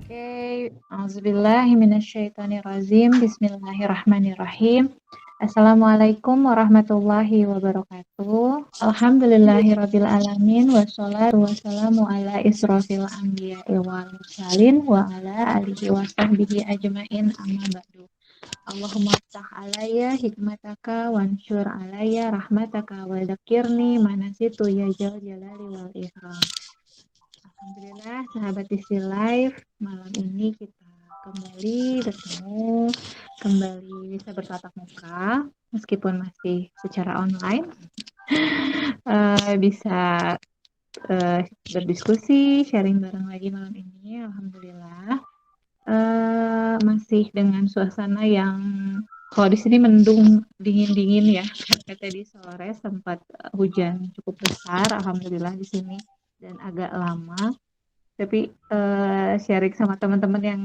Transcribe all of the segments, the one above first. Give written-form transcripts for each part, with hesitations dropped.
Oke, auzubillahi minasyaitonirrajim. Bismillahirrahmanirrahim. Assalamualaikum warahmatullahi wabarakatuh. Alhamdulillahirabbil alamin wassalatu wassalamu ala israfil anbiya'i wal mursalin wa ala alihi washabbihi ajmain amma ba'du. Allahumma ftah alayya hikmataka wansyur alayya rahmataka wa dzakirni manasitu ya jal jalali wal ikram. Alhamdulillah, sahabat Isi Live, malam ini kita kembali bertemu, kembali bisa bertatap muka, meskipun masih secara online, bisa berdiskusi, sharing bareng lagi malam ini. Alhamdulillah, masih dengan suasana yang kalau di sini mendung dingin-dingin ya, karena tadi sore sempat hujan cukup besar, alhamdulillah di sini dan agak lama. Tapi sharing sama teman-teman yang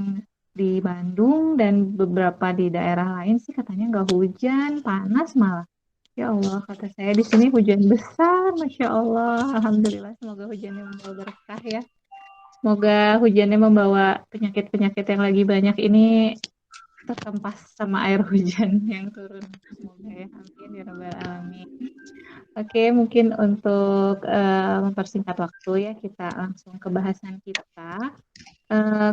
di Bandung dan beberapa di daerah lain sih katanya nggak hujan, panas malah. Ya Allah, kata saya di sini hujan besar, Masya Allah. Alhamdulillah, semoga hujannya membawa berkah ya. Semoga hujannya membawa penyakit-penyakit yang lagi banyak ini terkempas sama air hujan yang turun. Semoga ya, amin ya rabbal alamin. Oke, mungkin untuk mempersingkat waktu ya, kita langsung ke bahasan kita.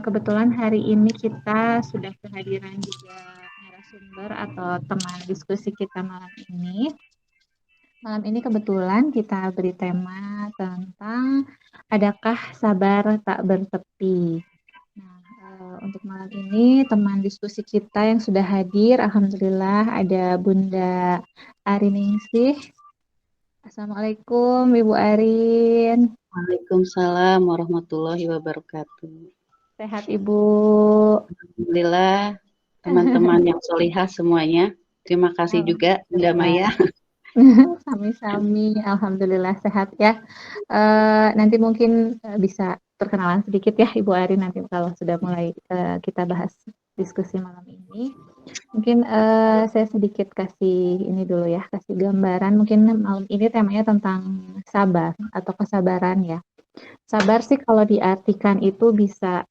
Kebetulan hari ini kita sudah kehadiran juga narasumber atau teman diskusi kita malam ini. Malam ini kebetulan kita beri tema tentang adakah sabar tak bertepi. Nah, untuk malam ini teman diskusi kita yang sudah hadir, alhamdulillah ada Bunda Ariningsih. Assalamualaikum Ibu Arin. Waalaikumsalam warahmatullahi wabarakatuh. Sehat Ibu? Alhamdulillah teman-teman yang solihah semuanya. Terima kasih juga Bunda Maya. Sami-sami, alhamdulillah sehat ya. Nanti mungkin bisa perkenalan sedikit ya Ibu Arin nanti kalau sudah mulai kita bahas diskusi malam ini. Mungkin saya sedikit kasih ini dulu ya, kasih gambaran. Mungkin malam ini temanya tentang sabar atau kesabaran ya. Sabar sih kalau diartikan itu bisa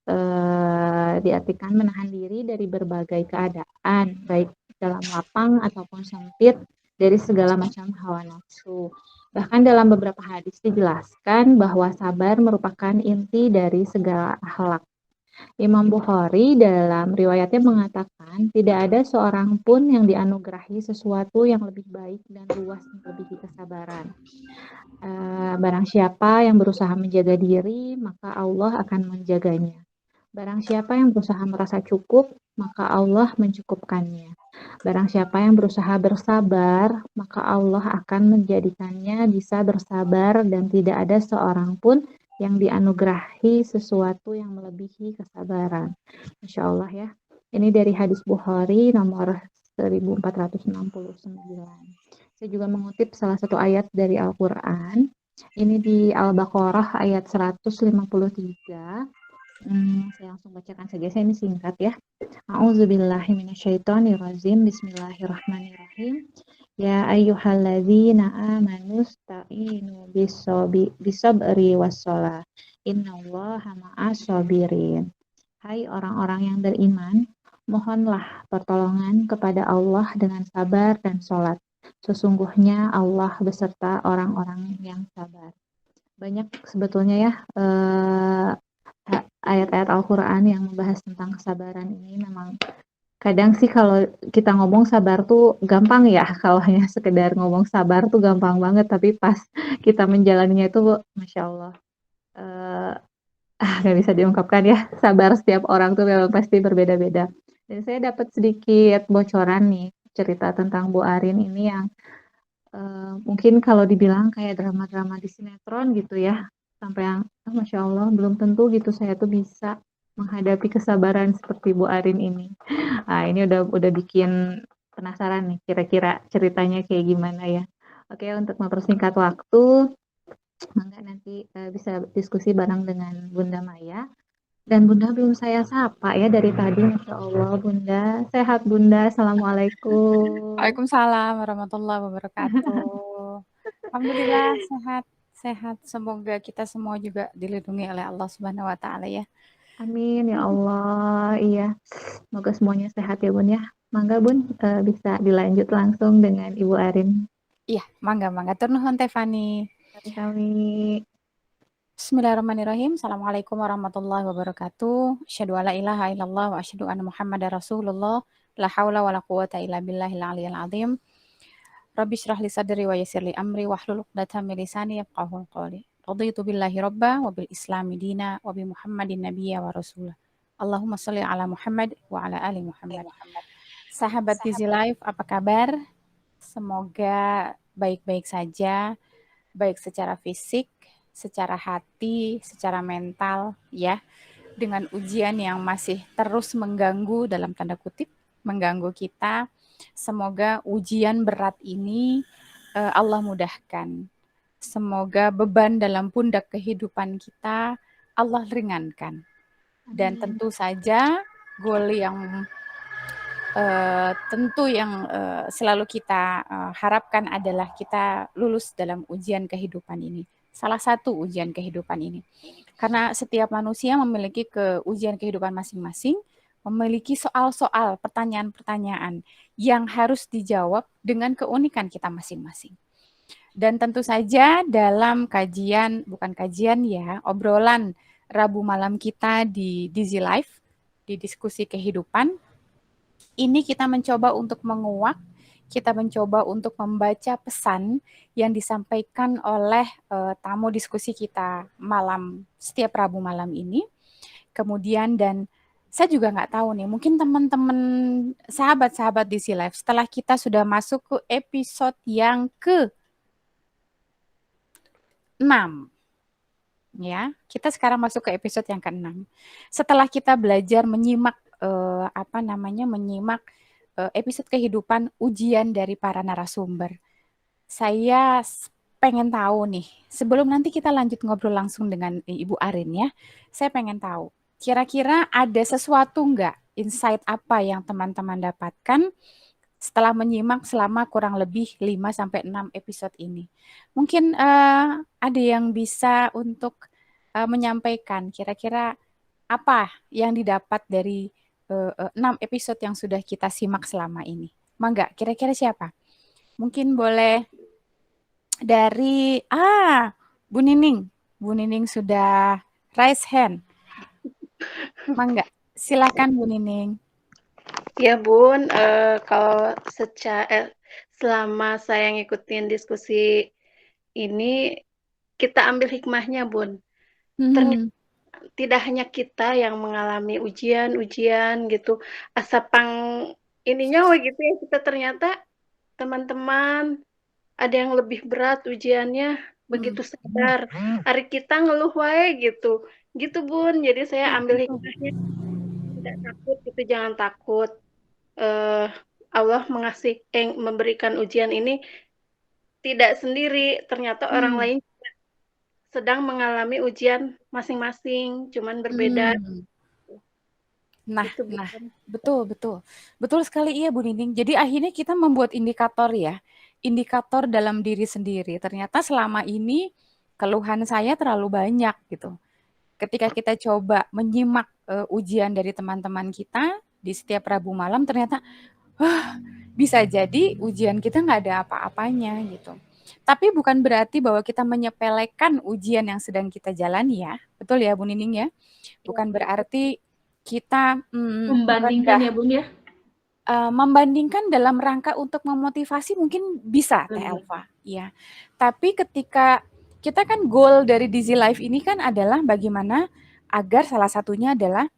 diartikan menahan diri dari berbagai keadaan, baik dalam lapang ataupun sempit, dari segala macam hawa nafsu. Bahkan dalam beberapa hadis dijelaskan bahwa sabar merupakan inti dari segala akhlak. Imam Bukhari dalam riwayatnya mengatakan, tidak ada seorang pun yang dianugerahi sesuatu yang lebih baik dan luas melebihi kesabaran. Barang siapa yang berusaha menjaga diri, maka Allah akan menjaganya. Barang siapa yang berusaha merasa cukup, maka Allah mencukupkannya. Barang siapa yang berusaha bersabar, maka Allah akan menjadikannya bisa bersabar dan tidak ada seorang pun yang dianugerahi sesuatu yang melebihi kesabaran. Masya Allah ya. Ini dari hadis Bukhari nomor 1469. Saya juga mengutip salah satu ayat dari Al-Quran. Ini di Al-Baqarah ayat 153. Saya langsung bacakan saja, saya ini singkat ya. A'udzubillahi minasyaitonirrajim. Bismillahirrahmanirrahim. Ya ayyuhalladzina amanu sta'inu bisabri wassalah. Innallaha ma'as sabirin. Hai orang-orang yang beriman, mohonlah pertolongan kepada Allah dengan sabar dan sholat. Sesungguhnya Allah beserta orang-orang yang sabar. Banyak sebetulnya ya ayat-ayat Al-Quran yang membahas tentang kesabaran ini. Memang kadang sih kalau kita ngomong sabar tuh gampang ya, kalau hanya sekedar ngomong sabar tuh gampang banget, tapi pas kita menjalaninya itu Masya Allah nggak bisa diungkapkan ya. Sabar setiap orang tuh memang pasti berbeda-beda. Dan saya dapat sedikit bocoran nih cerita tentang Bu Arin ini yang mungkin kalau dibilang kayak drama-drama di sinetron gitu ya, sampai yang Masya Allah belum tentu gitu saya tuh bisa menghadapi kesabaran seperti Bu Arin ini. Nah, ini udah bikin penasaran nih kira-kira ceritanya kayak gimana ya. Oke, untuk mempersingkat waktu, mangga nanti bisa diskusi bareng dengan Bunda Maya. Dan Bunda belum saya sapa ya dari tadi, Masya Allah. Bunda, sehat Bunda, Assalamualaikum. Waalaikumsalam warahmatullahi wabarakatuh. Alhamdulillah sehat, sehat. Semoga kita semua juga dilindungi oleh Allah Subhanahu wa taala ya. Amin ya Allah. Iya. Semoga semuanya sehat ya Bun ya. Mangga Bun, bisa dilanjut langsung dengan Ibu Arin. Iya, mangga. Tur nuhun Teh Fani. Kami. Bismillahirrahmanirrahim. Assalamualaikum warahmatullahi wabarakatuh. Asyhadu alla ilaha illallah wa asyhadu anna Muhammadar Rasulullah. La haula wala quwata illa billahil aliyyil azim. Rabbi shrah li sadri wa yassir li amri wahlul 'uqdatam min lisani yafqahu qawli. Raditu billahi robba wa bil islami dina wa bi Muhammadin nabiyya wa rasulah. Allahumma sholli ala Muhammad wa ala ali Muhammad. Sahabat Busy Life, apa kabar? Semoga baik-baik saja, baik secara fisik, secara hati, secara mental, ya. Dengan ujian yang masih terus mengganggu dalam tanda kutip, mengganggu kita. Semoga ujian berat ini Allah mudahkan. Semoga beban dalam pundak kehidupan kita Allah ringankan. Dan tentu saja goal yang selalu kita harapkan adalah kita lulus dalam ujian kehidupan ini. Salah satu ujian kehidupan ini. Karena setiap manusia memiliki ujian kehidupan masing-masing, memiliki soal-soal, pertanyaan-pertanyaan yang harus dijawab dengan keunikan kita masing-masing. Dan tentu saja dalam obrolan Rabu malam kita di Dizzy Life, di diskusi kehidupan, ini kita mencoba untuk menguak, kita mencoba untuk membaca pesan yang disampaikan oleh tamu diskusi kita setiap Rabu malam ini. Kemudian dan saya juga nggak tahu nih, mungkin teman-teman sahabat-sahabat Dizzy Life, setelah kita sudah masuk ke episode yang ke-6, ya, kita sekarang masuk ke episode yang ke-6. Setelah kita belajar menyimak episode kehidupan ujian dari para narasumber. Saya pengen tahu nih, sebelum nanti kita lanjut ngobrol langsung dengan Ibu Arin ya, saya pengen tahu, kira-kira ada sesuatu nggak, insight apa yang teman-teman dapatkan setelah menyimak selama kurang lebih 5-6 episode ini. Mungkin ada yang bisa untuk menyampaikan kira-kira apa yang didapat dari 6 episode yang sudah kita simak selama ini. Mangga, kira-kira siapa? Mungkin boleh dari Bu Nining. Bu Nining sudah raise hand. Mangga, silakan Bu Nining. Ya Bun, kalau selama saya ngikutin diskusi ini, kita ambil hikmahnya Bun. Ternyata tidak hanya kita yang mengalami ujian gitu, asapang ininya gitu ya, kita ternyata teman-teman ada yang lebih berat ujiannya, begitu sadar. Hari kita ngeluh wae gitu Bun. Jadi saya ambil hikmahnya, tidak takut gitu, jangan takut. Allah memberikan ujian ini tidak sendiri, ternyata orang lain sedang mengalami ujian masing-masing, cuman berbeda. Nah, betul sekali iya Bu Nining. Jadi akhirnya kita membuat indikator dalam diri sendiri. Ternyata selama ini keluhan saya terlalu banyak gitu. Ketika kita coba menyimak ujian dari teman-teman kita di setiap Rabu malam, ternyata bisa jadi ujian kita nggak ada apa-apanya gitu. Tapi bukan berarti bahwa kita menyepelekan ujian yang sedang kita jalani ya. Betul ya Bu Nining ya? Bukan berarti kita membandingkan ya Bun ya? Membandingkan dalam rangka untuk memotivasi mungkin bisa Teh Elva. Ya. Tapi ketika kita kan goal dari Dizzy Life ini kan adalah bagaimana agar salah satunya adalah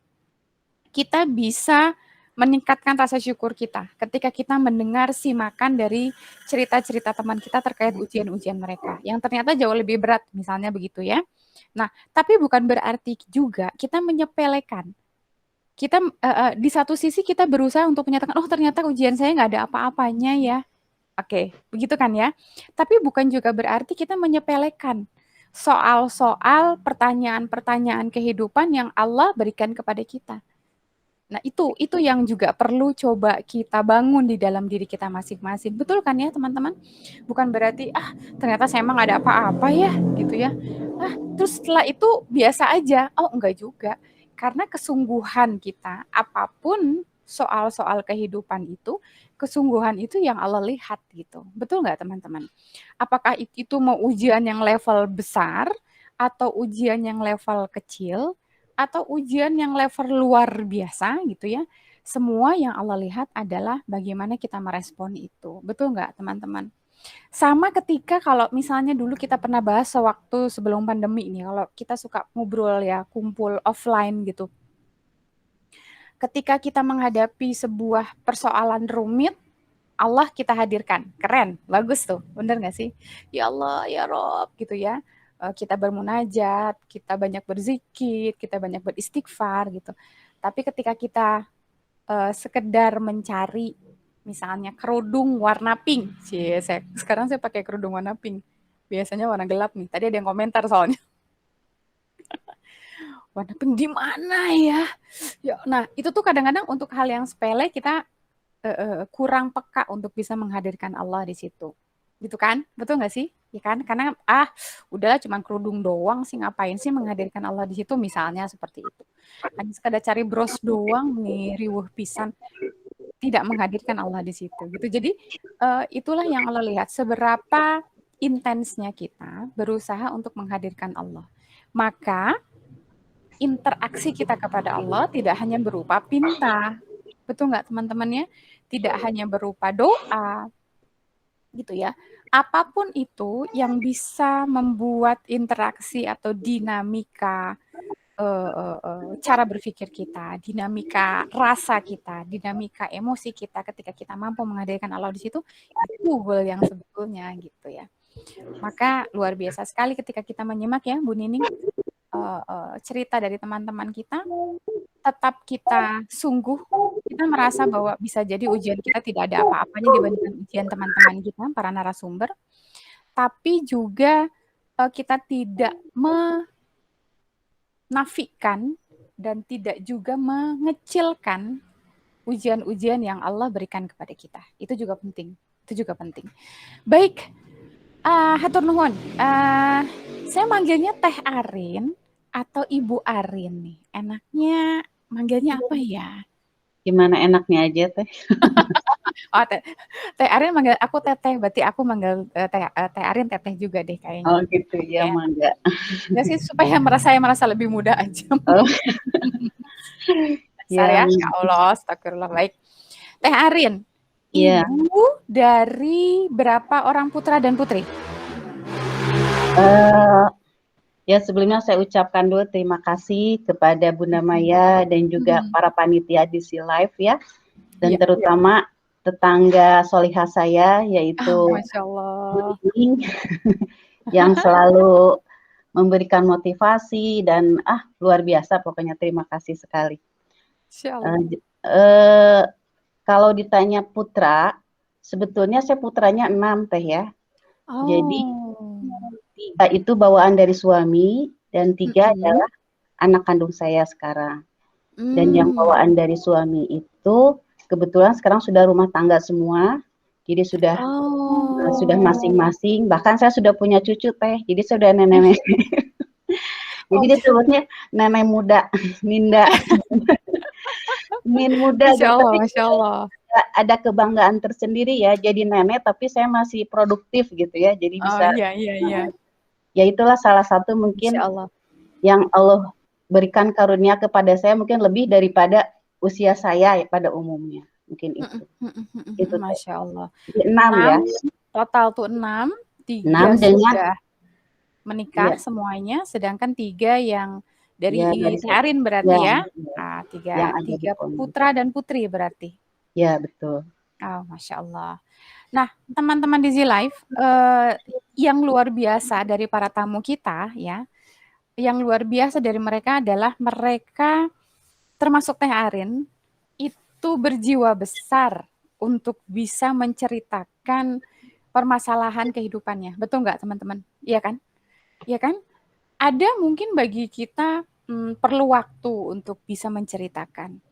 kita bisa meningkatkan rasa syukur kita ketika kita mendengar simakan dari cerita-cerita teman kita terkait ujian-ujian mereka yang ternyata jauh lebih berat misalnya begitu ya. Nah, tapi bukan berarti juga kita menyepelekan. Kita di satu sisi kita berusaha untuk menyatakan, oh ternyata ujian saya nggak ada apa-apanya ya. Oke, begitu kan ya. Tapi bukan juga berarti kita menyepelekan soal-soal pertanyaan-pertanyaan kehidupan yang Allah berikan kepada kita. Nah, itu yang juga perlu coba kita bangun di dalam diri kita masing-masing. Betul kan ya, teman-teman? Bukan berarti ternyata saya emang nggak ada apa-apa ya, gitu ya. Terus setelah itu biasa aja. Oh, enggak juga. Karena kesungguhan kita, apapun soal-soal kehidupan itu, kesungguhan itu yang Allah lihat gitu. Betul nggak teman-teman? Apakah itu mau ujian yang level besar, atau ujian yang level kecil, atau ujian yang level luar biasa gitu ya. Semua yang Allah lihat adalah bagaimana kita merespon itu. Betul nggak teman-teman? Sama ketika kalau misalnya dulu kita pernah bahas sewaktu sebelum pandemi ini, kalau kita suka ngobrol ya, kumpul offline gitu. Ketika kita menghadapi sebuah persoalan rumit, Allah kita hadirkan. Keren, bagus tuh. Bener gak sih? Ya Allah, ya Rob, gitu ya. Kita bermunajat, kita banyak berzikir, kita banyak beristighfar gitu. Tapi ketika kita sekedar mencari misalnya kerudung warna pink. Sekarang saya pakai kerudung warna pink. Biasanya warna gelap nih. Tadi ada yang komentar soalnya. Warna pink di mana ya? Nah, itu tuh kadang-kadang untuk hal yang sepele kita kurang peka untuk bisa menghadirkan Allah di situ. Gitu kan? Betul nggak sih? Ya kan? Karena udahlah cuman kerudung doang sih, ngapain sih menghadirkan Allah di situ, misalnya seperti itu. Hanya sekadar cari bros doang nih, riweuh pisan, tidak menghadirkan Allah di situ gitu. Jadi itulah yang Allah lihat, seberapa intensnya kita berusaha untuk menghadirkan Allah. Maka interaksi kita kepada Allah tidak hanya berupa pinta, betul nggak teman-teman ya? Tidak hanya berupa doa, gitu ya. Apapun itu yang bisa membuat interaksi atau dinamika cara berpikir kita, dinamika rasa kita, dinamika emosi kita ketika kita mampu menghadirkan Allah di situ, itu goal yang sebetulnya gitu ya. Maka luar biasa sekali ketika kita menyimak ya Bu Nining cerita dari teman-teman kita, tetap kita sungguh, kita merasa bahwa bisa jadi ujian kita tidak ada apa-apanya dibandingkan ujian teman-teman kita, para narasumber, tapi juga kita tidak menafikan dan tidak juga mengecilkan ujian-ujian yang Allah berikan kepada kita. Itu juga penting. Baik, hatur nuhun. Saya manggilnya Teh Arin atau Ibu Arin nih. Enaknya manggilnya apa ya? Gimana enaknya aja Teh. Oh, Teh Arin manggil aku Teteh, berarti aku manggil Teh Arin Teteh juga deh kayaknya. Oh gitu ya, mangga. Ya sih, supaya saya merasa lebih muda aja. Oh. Ya Allah, astagfirullah. Baik. Teh Arin, Ibu dari berapa orang putra dan putri? Ya sebelumnya saya ucapkan dulu terima kasih kepada Bunda Maya dan juga para panitia di Si Live ya, dan terutama tetangga solihah saya yaitu Masya Allah. yang selalu memberikan motivasi dan luar biasa pokoknya, terima kasih sekali. Kalau ditanya putra, sebetulnya saya putranya 6 Teh ya. Jadi 3 itu bawaan dari suami dan 3 adalah anak kandung saya sekarang. Dan yang bawaan dari suami itu kebetulan sekarang sudah rumah tangga semua. Jadi sudah masing-masing. Bahkan saya sudah punya cucu Teh. Jadi saya sudah nenek. Jadi disebutnya nenek muda, Minda. Min muda. Masya Allah. Ada kebanggaan tersendiri ya, jadi nenek tapi saya masih produktif gitu ya. Jadi bisa. Iya. Ya itulah salah satu mungkin yang Allah berikan karunia kepada saya, mungkin lebih daripada usia saya pada umumnya. Mungkin itu. Masya Allah. 6 ya. Total tuh 6. 3 sudah menikah semuanya, sedangkan 3 yang dari Arin berarti ya. 3 putra dan putri berarti. Ya betul. Oh, Masya Allah. Nah, teman-teman di Z-Live, yang luar biasa dari para tamu kita ya, yang luar biasa dari mereka adalah mereka, termasuk Teh Arin, itu berjiwa besar untuk bisa menceritakan permasalahan kehidupannya. Betul nggak teman-teman? Iya kan? Iya kan? Ada mungkin bagi kita perlu waktu untuk bisa menceritakan.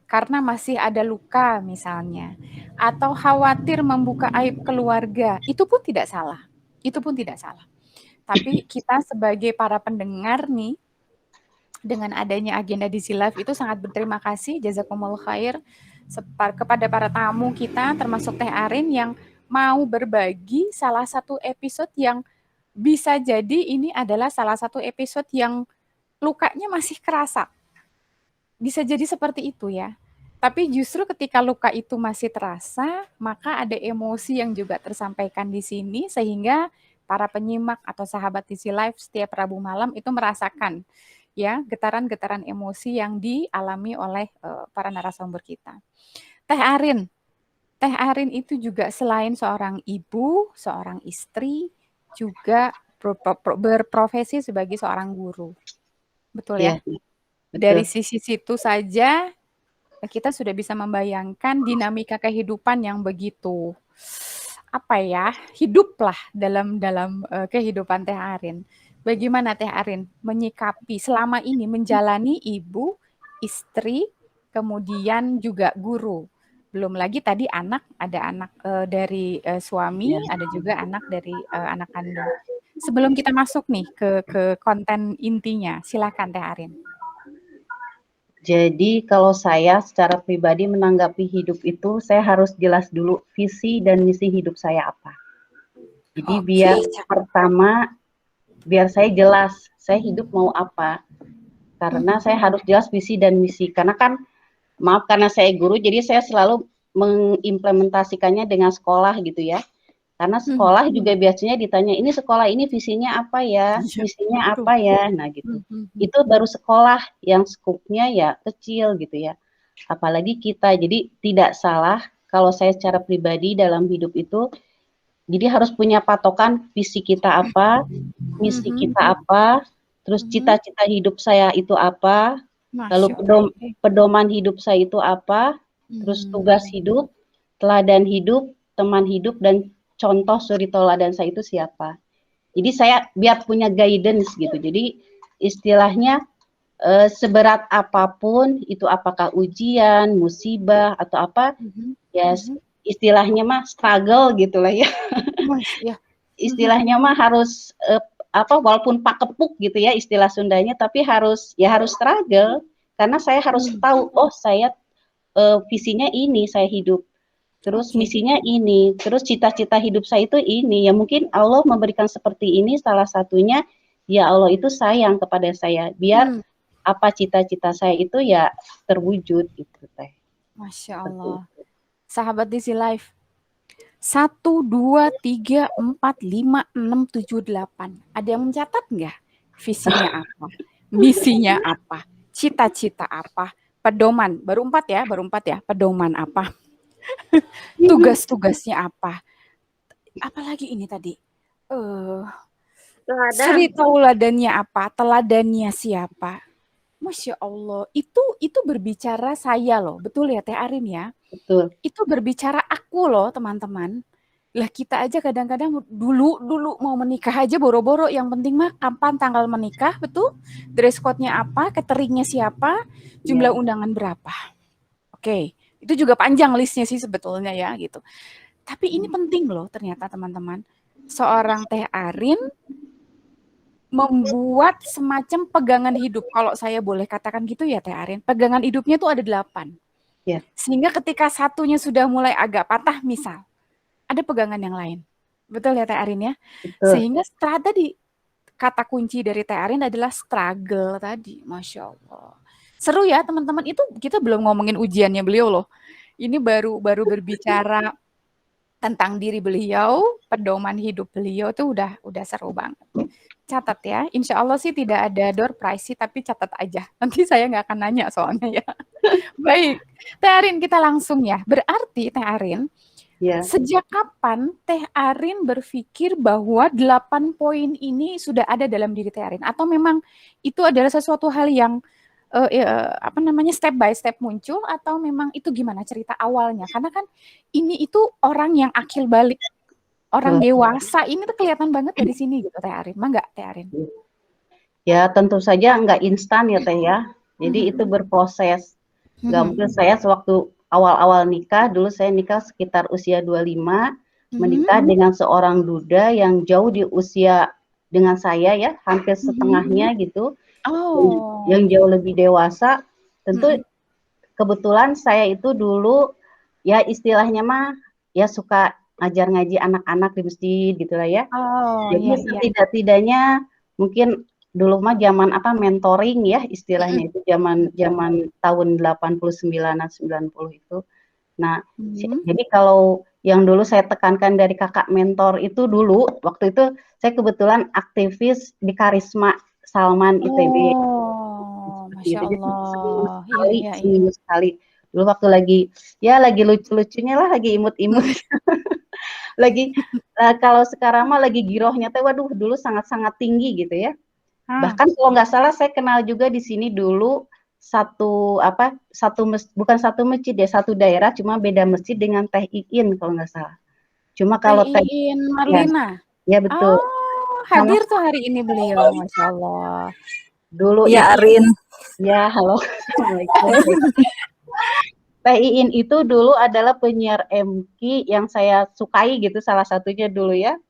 Karena masih ada luka misalnya, atau khawatir membuka aib keluarga, itu pun tidak salah. Tapi kita sebagai para pendengar nih, dengan adanya agenda DC Live itu sangat berterima kasih jazakumullah khair kepada para tamu kita termasuk Teh Arin yang mau berbagi salah satu episode yang bisa jadi ini adalah salah satu episode yang lukanya masih kerasa. Bisa jadi seperti itu ya. Tapi justru ketika luka itu masih terasa, maka ada emosi yang juga tersampaikan di sini sehingga para penyimak atau sahabat DC Live setiap Rabu malam itu merasakan ya getaran-getaran emosi yang dialami oleh para narasumber kita. Teh Arin itu juga selain seorang ibu, seorang istri, juga berprofesi sebagai seorang guru. Betul ya? Betul. Dari sisi situ saja kita sudah bisa membayangkan dinamika kehidupan yang begitu hiduplah dalam kehidupan Teh Arin. Bagaimana Teh Arin menyikapi selama ini menjalani ibu, istri, kemudian juga guru. Belum lagi tadi ada anak dari suami, ada juga anak dari anak kandung. Sebelum kita masuk nih ke konten intinya, silakan Teh Arin. Jadi kalau saya secara pribadi menanggapi hidup itu, saya harus jelas dulu visi dan misi hidup saya apa. Jadi biar saya jelas, saya hidup mau apa. Karena saya harus jelas visi dan misi. Karena kan, maaf karena saya guru, jadi saya selalu mengimplementasikannya dengan sekolah gitu ya. Karena sekolah juga biasanya ditanya, ini sekolah ini visinya apa ya, misinya apa ya, nah gitu. Itu baru sekolah yang skupnya ya kecil gitu ya. Apalagi kita, jadi tidak salah kalau saya secara pribadi dalam hidup itu, jadi harus punya patokan visi kita apa, misi kita apa, terus cita-cita hidup saya itu apa, lalu pedoman hidup saya itu apa, terus tugas hidup, teladan hidup, teman hidup, dan contoh suri teladan saya itu siapa. Jadi saya biar punya guidance gitu. Jadi istilahnya seberat apapun itu, apakah ujian, musibah atau apa, ya istilahnya mah struggle gitulah ya. Istilahnya mah harus walaupun pakepuk gitu ya istilah Sundanya, tapi harus struggle karena saya harus tahu, oh saya visinya ini, saya hidup. Terus misinya ini, terus cita-cita hidup saya itu ini. Ya mungkin Allah memberikan seperti ini, salah satunya ya Allah itu sayang kepada saya. Biar apa cita-cita saya itu ya terwujud gitu Teh. Masya Allah. Sahabat DC Live. 1, 2, 3, 4, 5, 6, 7, 8. Ada yang mencatat nggak? Visinya apa? Misinya apa? Cita-cita apa? Pedoman. Baru 4 ya. Pedoman apa? Tugas-tugasnya apa? Apalagi ini tadi? Suri teladannya apa? Teladannya siapa? Masya Allah, itu berbicara saya loh, betul ya Teh Arin ya? Betul. Itu berbicara aku loh teman-teman. Lah kita aja kadang-kadang dulu mau menikah aja boro-boro, yang penting mah kapan tanggal menikah, betul? Dress code-nya apa, cateringnya siapa, jumlah undangan berapa. Oke, itu juga panjang listnya sih sebetulnya ya gitu. Tapi ini penting loh ternyata teman-teman. Seorang Teh Arin membuat semacam pegangan hidup. Kalau saya boleh katakan gitu ya Teh Arin, pegangan hidupnya tuh ada 8. Sehingga ketika satunya sudah mulai agak patah misal, ada pegangan yang lain. Betul ya Teh Arin ya? Betul. Sehingga tadi kata kunci dari Teh Arin adalah struggle tadi. Masya Allah. Seru ya teman-teman, itu kita belum ngomongin ujiannya beliau loh. Ini baru berbicara tentang diri beliau, pedoman hidup beliau tuh udah seru banget. Catat ya, insya Allah sih tidak ada door prize sih, tapi catat aja. Nanti saya nggak akan nanya soalnya ya. Baik, Teh Arin kita langsung ya. Berarti Teh Arin, sejak kapan Teh Arin berpikir bahwa 8 poin ini sudah ada dalam diri Teh Arin? Atau memang itu adalah sesuatu hal yang step by step muncul, atau memang itu gimana cerita awalnya? Karena kan ini itu orang yang akil balik, orang dewasa, ini tuh kelihatan banget dari sini gitu Teh Arin. Enggak Teh Arin? Ya tentu saja enggak instan ya Teh ya. Jadi itu berproses. Enggak mungkin saya sewaktu awal-awal nikah, dulu saya nikah sekitar usia 25, menikah dengan seorang duda yang jauh di usia dengan saya ya, hampir setengahnya gitu. yang jauh lebih dewasa. Tentu kebetulan saya itu dulu ya istilahnya mah ya suka ngajar ngaji anak-anak di masjid gitulah ya. Jadi setidak-tidaknya mungkin dulu mah zaman apa mentoring ya istilahnya itu zaman tahun 89-an 90 itu. Nah, jadi kalau yang dulu saya tekankan dari kakak mentor itu dulu waktu itu saya kebetulan aktivis di Karisma Salman ITB. Masya Allah. Seminggu sekali. Dulu waktu lagi lucu-lucunya lah, lagi imut-imut. Lagi kalau sekarang mah lagi girohnya teh waduh dulu sangat-sangat tinggi gitu ya. Bahkan kalau nggak salah saya kenal juga di sini dulu bukan satu masjid ya, satu daerah cuma beda masjid dengan Teh Iin kalau nggak salah. Cuma kalau Teh Iin Marlina. Ya betul. Hadir tuh hari ini beliau, Masya Allah. Dulu ya Arin. Ya, halo. Assalamualaikum. Teh Iin itu dulu adalah penyiar MQ yang saya sukai gitu, salah satunya dulu ya.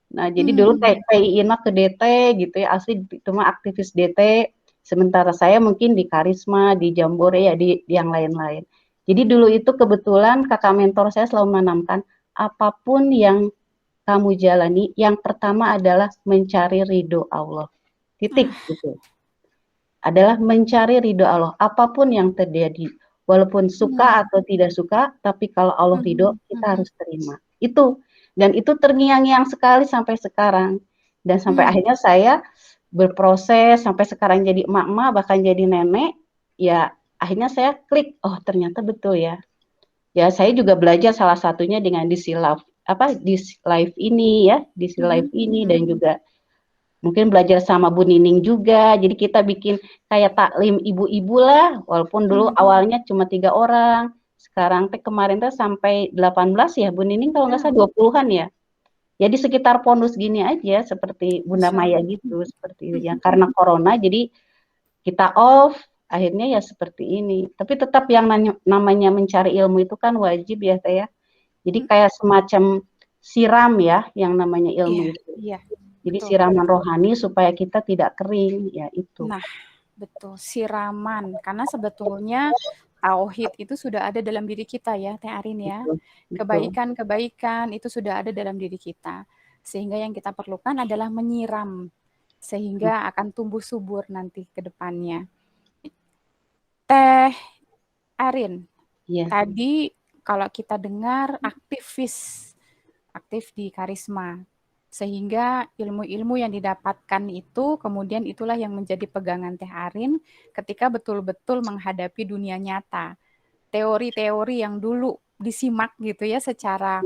Nah, jadi dulu Teh Iin mah ke DT gitu ya, asli itu mah aktivis DT. Sementara saya mungkin di Karisma, di Jambore ya, di yang lain-lain. Jadi dulu itu kebetulan kakak mentor saya selalu menanamkan, apapun yang kamu jalani, yang pertama adalah mencari ridho Allah. Titik gitu. Adalah mencari ridho Allah. Apapun yang terjadi, walaupun suka atau tidak suka, tapi kalau Allah ridho, kita harus terima. Itu. Dan itu terngiang-ngiang sekali sampai sekarang. Dan sampai akhirnya saya berproses, sampai sekarang jadi emak-emak, bahkan jadi nenek, ya akhirnya saya klik, oh ternyata betul ya. Ya saya juga belajar salah satunya dengan DC Live ini ya, DC Live ini, dan juga mungkin belajar sama Bu Nining juga. Jadi kita bikin kayak taklim ibu-ibu lah, walaupun dulu awalnya cuma 3 orang. Sekarang kemarin sampai 18 ya Bu Nining kalau nggak salah 20-an ya. Jadi sekitar pondus gini aja seperti Bunda Maya gitu, seperti itu ya. Karena corona jadi kita off, akhirnya ya seperti ini. Tapi tetap yang namanya mencari ilmu itu kan wajib ya Teh ya. Jadi kayak semacam siram ya yang namanya ilmu itu. Jadi siraman rohani supaya kita tidak kering ya itu. Nah, betul, siraman. Karena sebetulnya tauhid itu sudah ada dalam diri kita ya, Teh Arin ya. Kebaikan-kebaikan itu sudah ada dalam diri kita. Sehingga yang kita perlukan adalah menyiram sehingga akan tumbuh subur nanti ke depannya. Teh Arin, tadi kalau kita dengar aktif di Karisma, sehingga ilmu-ilmu yang didapatkan itu kemudian itulah yang menjadi pegangan Teh Arin ketika betul-betul menghadapi dunia nyata. Teori-teori yang dulu disimak gitu ya secara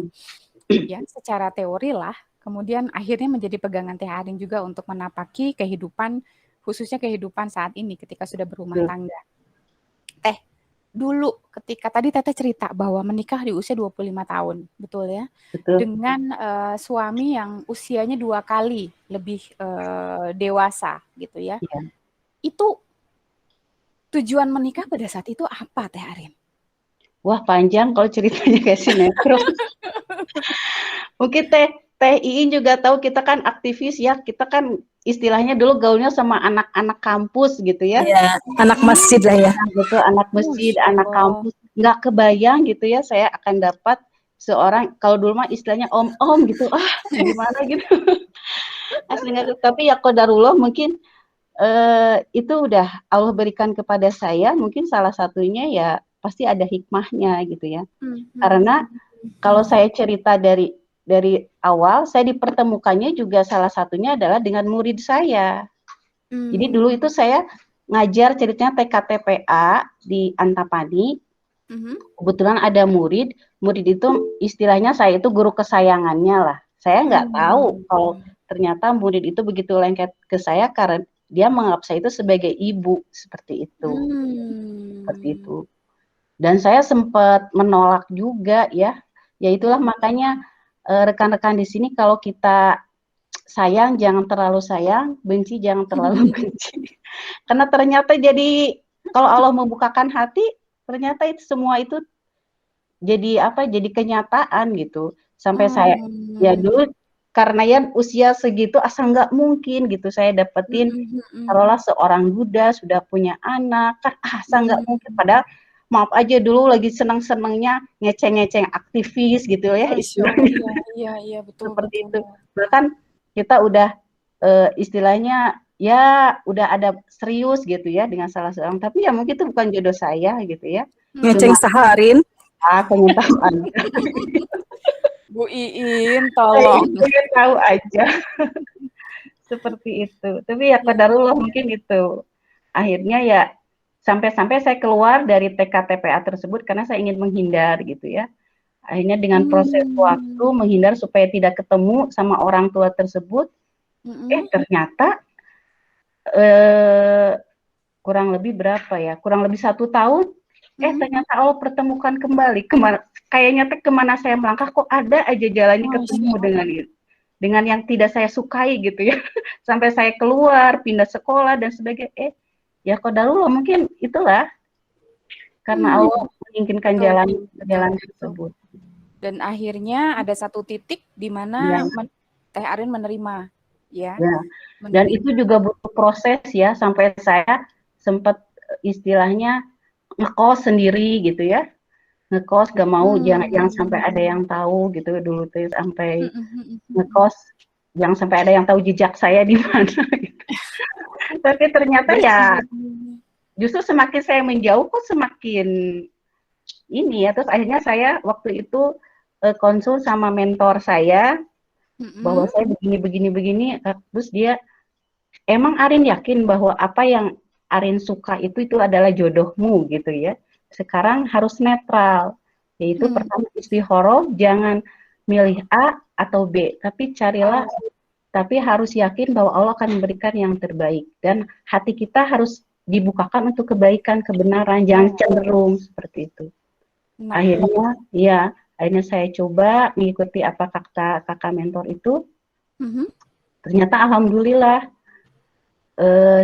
teori lah, kemudian akhirnya menjadi pegangan Teh Arin juga untuk menapaki kehidupan, khususnya kehidupan saat ini ketika sudah berumah tangga. Teh, dulu ketika tadi Teteh cerita bahwa menikah di usia 25 tahun, betul ya? Betul. Dengan suami yang usianya 2 kali lebih dewasa gitu ya. Itu tujuan menikah pada saat itu apa Teh Arin? Wah panjang kalau ceritanya kayak sinetron. Mungkin Teh Iin juga tahu kita kan aktivis ya, kita kan istilahnya dulu gaulnya sama anak-anak kampus gitu ya. Iya, anak masjid lah ya. Betul, anak masjid, anak kampus. Nggak kebayang gitu ya saya akan dapat seorang, kalau dulu mah istilahnya om-om gitu, gimana gitu. Asli nggak, tapi ya qadarullah mungkin itu udah Allah berikan kepada saya, mungkin salah satunya ya pasti ada hikmahnya gitu ya. Karena kalau saya cerita dari awal, saya dipertemukannya juga salah satunya adalah dengan murid saya. Jadi dulu itu saya ngajar ceritanya TKTPA di Antapani. Kebetulan ada murid itu istilahnya saya itu guru kesayangannya lah. Saya nggak tahu kalau ternyata murid itu begitu lengket ke saya karena dia menganggap saya itu sebagai ibu, seperti itu. Seperti itu. Dan saya sempat menolak juga ya. Ya itulah makanya rekan-rekan di sini kalau kita sayang jangan terlalu sayang, benci jangan terlalu benci. Karena ternyata jadi kalau Allah membukakan hati, ternyata itu semua itu jadi jadi kenyataan gitu. Sampai saya ya dulu karena ya usia segitu asa nggak mungkin gitu saya dapetin taruhlah seorang duda sudah punya anak, kan asa nggak mungkin. Padahal maaf aja dulu lagi seneng-senengnya ngeceng-ngeceng aktivis gitu ya istilahnya. Iya, betul. Seperti itu. Bahkan kita udah istilahnya ya udah ada serius gitu ya dengan salah seorang, tapi ya mungkin itu bukan jodoh saya gitu ya. Ngeceng saharin. Pengen tahu aja. Bu Iin, tolong. Pengen tahu aja. Seperti itu. Tapi ya qadarullah mungkin itu. Akhirnya ya sampai-sampai saya keluar dari TK-TPA tersebut karena saya ingin menghindar gitu ya. Akhirnya dengan proses waktu menghindar supaya tidak ketemu sama orang tua tersebut. Ternyata kurang lebih berapa ya? Kurang lebih 1 tahun. Ternyata Allah pertemukan kembali. Kayaknya kemana saya melangkah kok ada aja jalannya ketemu dengan yang tidak saya sukai gitu ya. Sampai saya keluar, pindah sekolah dan sebagainya. Ya qadarullah mungkin itulah karena Allah menginginkan jalan tersebut. Dan akhirnya ada satu titik di mana Teh Arin menerima, ya. Dan itu juga butuh proses ya, sampai saya sempat istilahnya ngekos sendiri gitu ya. Ngekos gak mau jangan sampai ada yang tahu gitu dulu tuh, sampai ngekos jangan sampai ada yang tahu jejak saya di mana gitu. Tapi ternyata ya justru semakin saya menjauh kok semakin ini ya. Terus akhirnya saya waktu itu konsul sama mentor saya bahwa saya begini. Terus dia, emang Arin yakin bahwa apa yang Arin suka itu adalah jodohmu gitu ya. Sekarang harus netral, yaitu pertama istikharah, jangan milih A atau B, tapi carilah, tapi harus yakin bahwa Allah akan memberikan yang terbaik dan hati kita harus dibukakan untuk kebaikan, kebenaran, jangan cenderung seperti itu. Akhirnya saya coba mengikuti apa kata kakak mentor itu. Ternyata alhamdulillah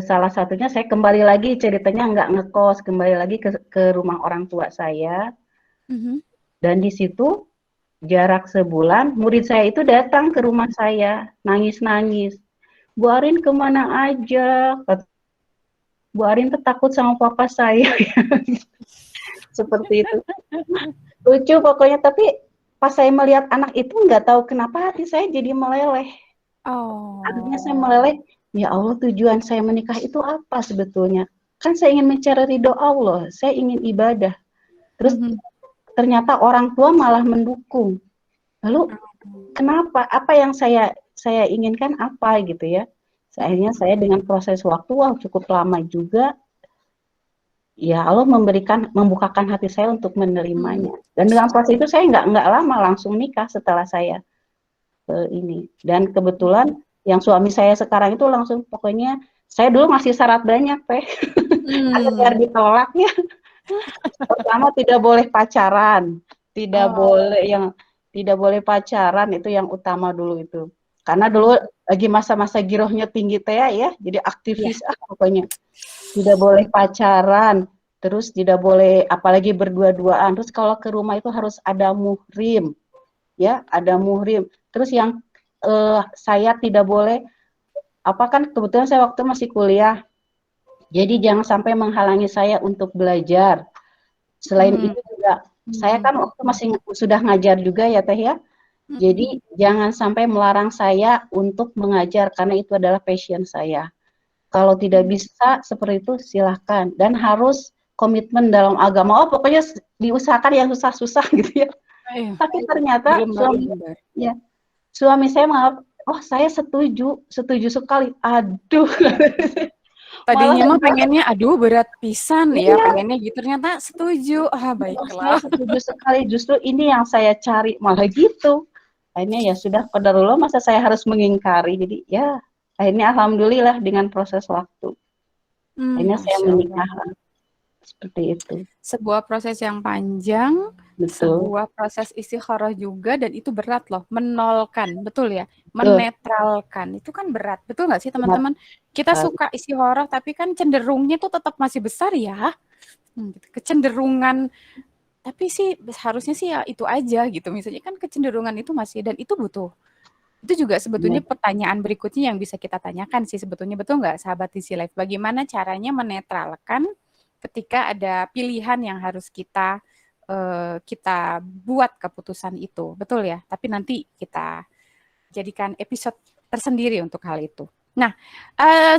salah satunya saya kembali lagi ceritanya nggak ngekos, kembali lagi ke rumah orang tua saya. Dan di situ jarak sebulan murid saya itu datang ke rumah saya nangis-nangis. Bu Arin kemana aja? Bu Arin takut sama papa saya. Seperti itu. Lucu pokoknya, tapi pas saya melihat anak itu nggak tahu kenapa hati saya jadi meleleh. Akhirnya saya meleleh, ya Allah tujuan saya menikah itu apa sebetulnya? Kan saya ingin mencari ridho Allah, saya ingin ibadah. Terus ternyata orang tua malah mendukung. Lalu kenapa? Apa yang saya inginkan apa gitu ya? Akhirnya saya dengan proses waktu cukup lama juga. Ya Allah membukakan hati saya untuk menerimanya. Dan dengan proses itu saya nggak lama langsung nikah setelah saya ini. Dan kebetulan yang suami saya sekarang itu langsung pokoknya saya dulu masih syarat banyak agar ditolaknya. Pertama tidak boleh pacaran, tidak boleh pacaran, itu yang utama dulu itu. Karena dulu lagi masa-masa girohnya tinggi ya, jadi aktivis pokoknya. Tidak boleh pacaran, terus tidak boleh apalagi berdua-duaan. Terus kalau ke rumah itu harus ada muhrim, ya, ada muhrim. Terus yang saya tidak boleh, kan kebetulan saya waktu masih kuliah, jadi jangan sampai menghalangi saya untuk belajar. Selain itu juga, saya kan waktu masih sudah ngajar juga ya Teh ya. Jadi jangan sampai melarang saya untuk mengajar karena itu adalah passion saya. Kalau tidak bisa seperti itu silahkan, dan harus komitmen dalam agama. Pokoknya diusahakan yang susah-susah gitu ya. Tapi ternyata suami saya mengatakan, saya setuju sekali. Aduh. Tadinya mah pengennya berat pisan ya, pengennya gitu, ternyata setuju. Baiklah. Saya setuju sekali, justru ini yang saya cari, malah gitu. Akhirnya ya sudah, qadarullah, masa saya harus mengingkari. Jadi ya akhirnya alhamdulillah dengan proses waktu. Akhirnya saya menikah. Seperti itu. Sebuah proses yang panjang, sebuah proses istikharah juga, dan itu berat loh, menolkan, betul ya, menetralkan, itu kan berat, betul nggak sih teman-teman? Kita suka istikharah, tapi kan cenderungnya tuh tetap masih besar ya, kecenderungan, tapi sih harusnya sih ya itu aja gitu, misalnya kan kecenderungan itu masih, dan itu butuh Itu juga sebetulnya Ya. pertanyaan berikutnya yang bisa kita tanyakan sih sebetulnya, betul nggak sahabat Easy Life? Bagaimana caranya menetralkan ketika ada pilihan yang harus kita buat keputusan itu, betul ya? Tapi nanti kita jadikan episode tersendiri untuk hal itu. Nah,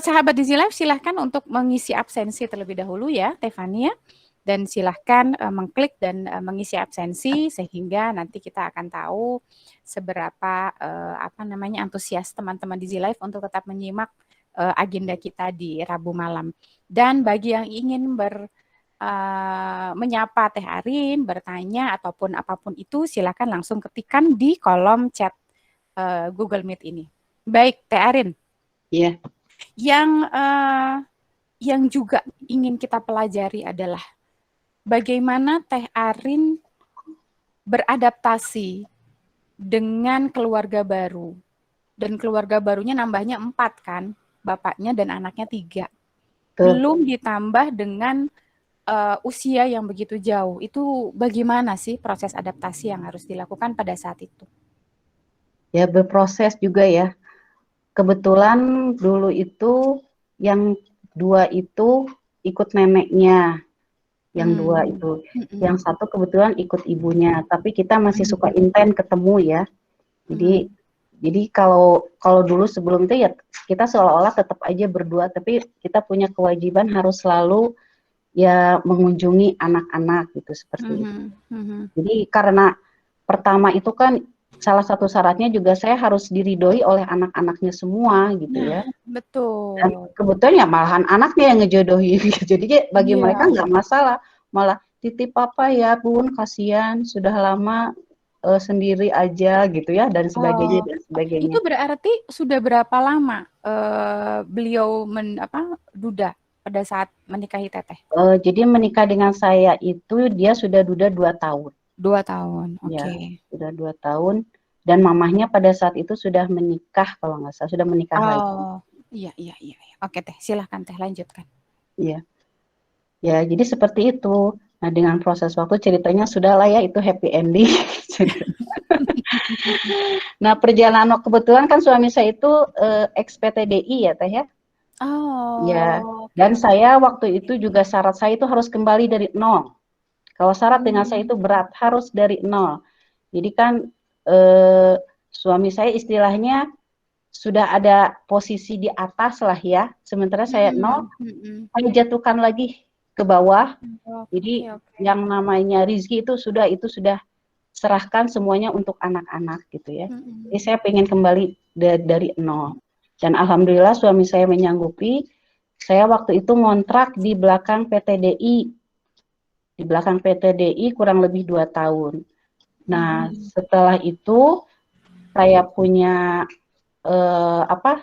sahabat Easy Life silahkan untuk mengisi absensi terlebih dahulu ya, Tefania. Dan silahkan mengklik dan mengisi absensi sehingga nanti kita akan tahu seberapa antusias teman-teman di Z-Live untuk tetap menyimak agenda kita di Rabu malam. Dan bagi yang ingin menyapa Teh Arin, bertanya ataupun apapun itu, silakan langsung ketikkan di kolom chat Google Meet ini. Baik, Teh Arin. Iya. Yang juga ingin kita pelajari adalah bagaimana Teh Arin beradaptasi dengan keluarga baru. Dan keluarga barunya nambahnya 4 kan, bapaknya dan anaknya 3. Belum ditambah dengan usia yang begitu jauh. Itu bagaimana sih proses adaptasi yang harus dilakukan pada saat itu? Ya, berproses juga ya. Kebetulan dulu itu yang 2 itu ikut neneknya. Yang 2 itu. Yang 1 kebetulan ikut ibunya, tapi kita masih suka intent ketemu ya. Jadi kalau dulu sebelum itu ya kita seolah-olah tetap aja berdua, tapi kita punya kewajiban harus selalu ya mengunjungi anak-anak gitu seperti itu. Jadi karena pertama itu kan salah satu syaratnya juga saya harus diridhoi oleh anak-anaknya semua gitu ya. Betul. Dan kebetulan ya malahan anaknya yang ngejodohin. Jadi bagi mereka nggak masalah, malah titip papa ya bun, kasihan sudah lama sendiri aja gitu ya dan sebagainya dan sebagainya. Itu berarti sudah berapa lama beliau duda pada saat menikahi Teteh? Jadi menikah dengan saya itu dia sudah duda 2 tahun. 2 tahun, oke. Ya, sudah 2 tahun dan mamahnya pada saat itu sudah menikah kalau nggak salah, sudah menikah lagi. Iya. Oke Teh, silahkan Teh lanjutkan. Iya. Ya, jadi seperti itu. Nah, dengan proses waktu ceritanya sudahlah ya itu happy ending. Nah, perjalanan kebetulan kan suami saya itu ex-PTDI ya Teh ya. Ya, dan saya waktu itu juga syarat saya itu harus kembali dari 0. Kalau syarat dengan saya itu berat, harus dari 0. Jadi kan suami saya istilahnya sudah ada posisi di atas lah ya, sementara saya 0, saya jatuhkan lagi ke bawah. Jadi yang namanya rezeki itu sudah serahkan semuanya untuk anak-anak gitu ya. Jadi saya pengen kembali dari 0. Dan alhamdulillah suami saya menyanggupi. Saya waktu itu ngontrak di belakang PTDI. Di belakang PTDI kurang lebih 2 tahun. Nah, setelah itu saya punya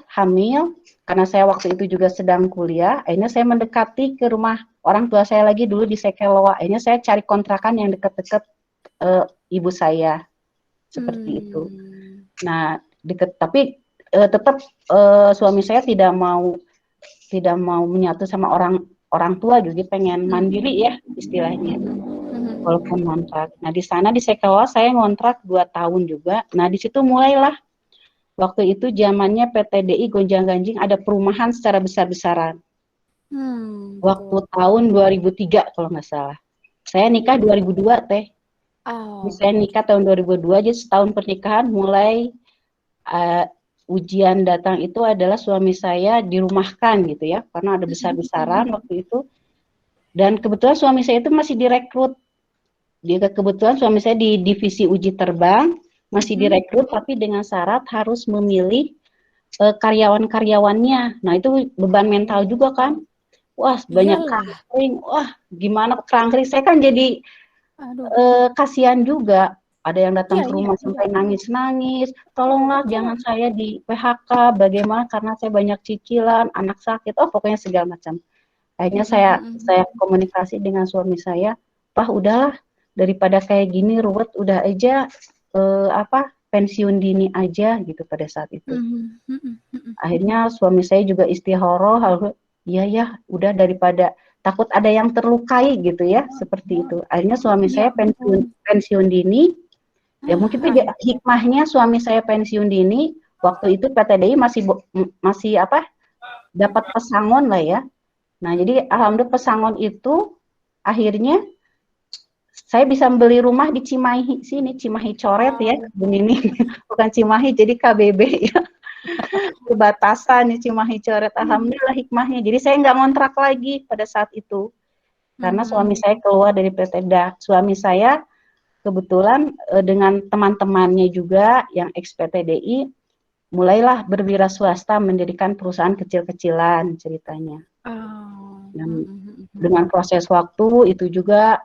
hamil, karena saya waktu itu juga sedang kuliah, akhirnya saya mendekati ke rumah orang tua saya lagi dulu di Sekeloa. Akhirnya saya cari kontrakan yang dekat-dekat ibu saya. Seperti itu. Nah, tapi tetap suami saya tidak mau menyatu sama orang tua gitu, dia pengen mandiri ya istilahnya. Walaupun ngontrak. Nah, di sana di Sekeloa saya ngontrak 2 tahun juga. Nah, di situ mulailah waktu itu zamannya PTDI gonjang-ganjing ada perumahan secara besar-besaran. Waktu tahun 2003 kalau nggak salah. Saya nikah 2002 Teh. Saya nikah tahun 2002, jadi setahun pernikahan mulai ujian datang itu adalah suami saya dirumahkan gitu ya, karena ada besar-besaran waktu itu. Dan kebetulan suami saya itu masih direkrut. Kebetulan suami saya di divisi uji terbang, masih direkrut tapi dengan syarat harus memilih karyawan-karyawannya. Nah, itu beban mental juga kan. Wah, banyak kerangkering. Wah, gimana kerangkering? Saya kan jadi kasihan juga. Ada yang datang ke rumah sampai nangis-nangis. Tolonglah jangan saya di PHK. Bagaimana? Karena saya banyak cicilan, anak sakit. Oh, pokoknya segala macam. Akhirnya saya komunikasi dengan suami saya. Pak, udahlah daripada kayak gini ruwet, udah aja pensiun dini aja gitu pada saat itu. Akhirnya suami saya juga istikharah. Iya, udah daripada takut ada yang terlukai gitu ya, seperti itu. Akhirnya suami saya pensiun dini. Ya mungkin itu hikmahnya suami saya pensiun dini waktu itu PTDI masih dapat pesangon lah ya. Nah, jadi alhamdulillah pesangon itu akhirnya saya bisa beli rumah di Cimahi sini, Cimahi Coret ya, ini bukan Cimahi, jadi KBB ya. Perbatasan di Cimahi Coret, alhamdulillah hikmahnya. Jadi saya nggak ngontrak lagi pada saat itu, karena suami saya keluar dari PT DA. Suami saya kebetulan dengan teman-temannya juga yang ex PTDI, mulailah berwira swasta mendirikan perusahaan kecil-kecilan ceritanya. Dan dengan proses waktu itu juga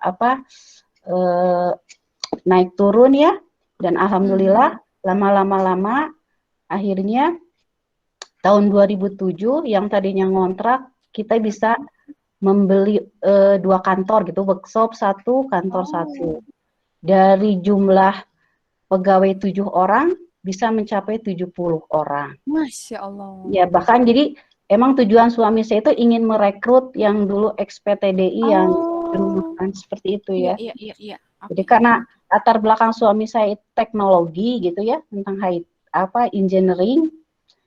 naik turun ya, dan alhamdulillah lama-lama akhirnya tahun 2007 yang tadinya ngontrak kita bisa membeli 2 kantor gitu, workshop 1, kantor 1. Dari jumlah pegawai 7 orang bisa mencapai 70 orang. Masya Allah. Ya, bahkan jadi emang tujuan suami saya itu ingin merekrut yang dulu ex PTDI yang berhubungan seperti itu ya. Iya. Jadi karena latar belakang suami saya itu teknologi gitu ya, tentang engineering.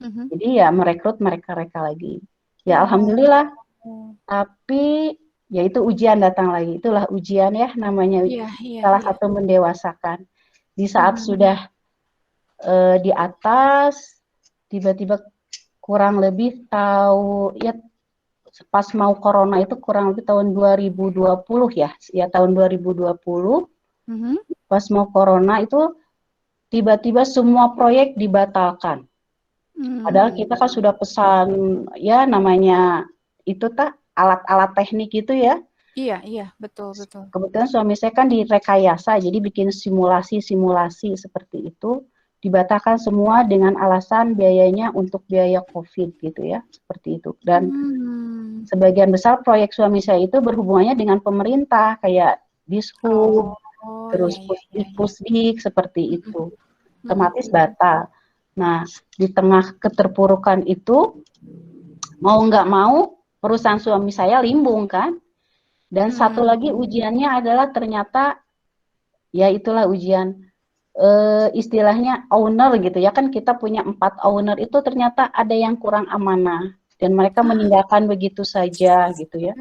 Jadi ya merekrut mereka lagi. Ya alhamdulillah. Tapi ya itu ujian datang lagi. Itulah ujian ya namanya. Salah satu mendewasakan. Di saat sudah di atas, tiba-tiba kurang lebih tahu ya pas mau corona itu kurang lebih tahun 2020 ya tahun 2020. Pas mau corona itu tiba-tiba semua proyek dibatalkan. Padahal kita kan sudah pesan ya namanya itu alat-alat teknik itu ya. Iya, betul. Kebetulan suami saya kan di rekayasa, jadi bikin simulasi seperti itu, dibatalkan semua dengan alasan biayanya untuk biaya COVID gitu ya, seperti itu. Dan sebagian besar proyek suami saya itu berhubungannya dengan pemerintah, kayak Dishub, terus Pusdik, seperti itu. Otomatis batal. Nah, di tengah keterpurukan itu, mau nggak mau, perusahaan suami saya limbung kan. Dan satu lagi ujiannya adalah ternyata, ya itulah ujian, istilahnya owner gitu ya, kan kita punya 4 owner itu ternyata ada yang kurang amanah. Dan mereka meninggalkan begitu saja gitu ya.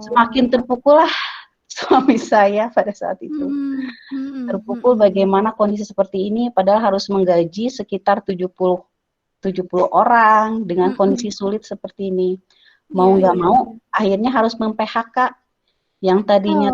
Semakin terpukullah suami saya pada saat itu. Terpukul bagaimana kondisi seperti ini, padahal harus menggaji sekitar 70 orang dengan kondisi sulit seperti ini. Mau nggak mau, akhirnya harus mem-PHK. Yang tadinya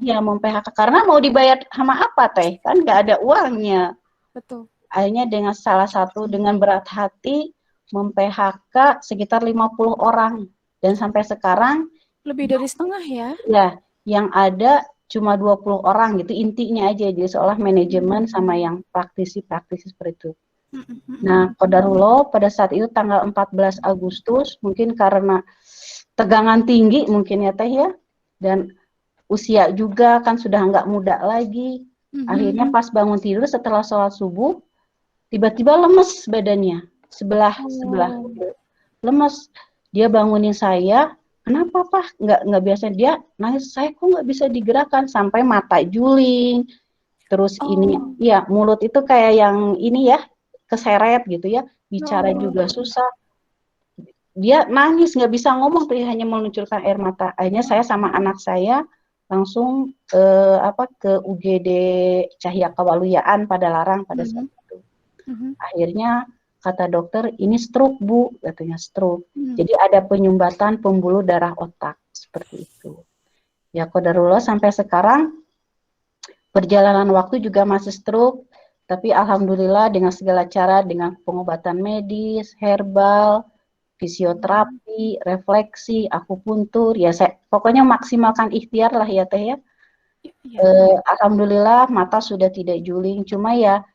ya mem-PHK, karena mau dibayar sama apa teh? Kan nggak ada uangnya. Betul. Akhirnya dengan salah satu, dengan berat hati, mem-PHK sekitar 50 orang. Dan sampai sekarang, lebih dari setengah ya? Ya, yang ada cuma 20 orang gitu, intinya aja, jadi seolah manajemen sama yang praktisi seperti itu. Nah, qadarullah pada saat itu tanggal 14 Agustus, mungkin karena tegangan tinggi mungkin ya teh ya, dan usia juga kan sudah nggak muda lagi, akhirnya pas bangun tidur setelah sholat subuh, tiba-tiba lemes badannya, sebelah lemes, dia bangunin saya, kenapa Pak? Nggak biasa, dia nangis, saya kok nggak bisa digerakkan, sampai mata juling, terus ini, ya mulut itu kayak yang ini ya, keseret gitu ya, bicara juga susah, dia nangis, nggak bisa ngomong, tuh hanya meluncurkan air mata. Akhirnya saya sama anak saya langsung ke UGD Cahya Kewaluyaan pada Larang pada saat itu. Akhirnya kata dokter, ini stroke Bu, katanya stroke. Jadi ada penyumbatan pembuluh darah otak, seperti itu. Ya qadarullah sampai sekarang, perjalanan waktu juga masih stroke, tapi alhamdulillah dengan segala cara, dengan pengobatan medis, herbal, fisioterapi, refleksi, akupuntur, ya saya pokoknya maksimalkan ikhtiar lah ya teh ya. Alhamdulillah mata sudah tidak juling, cuma ya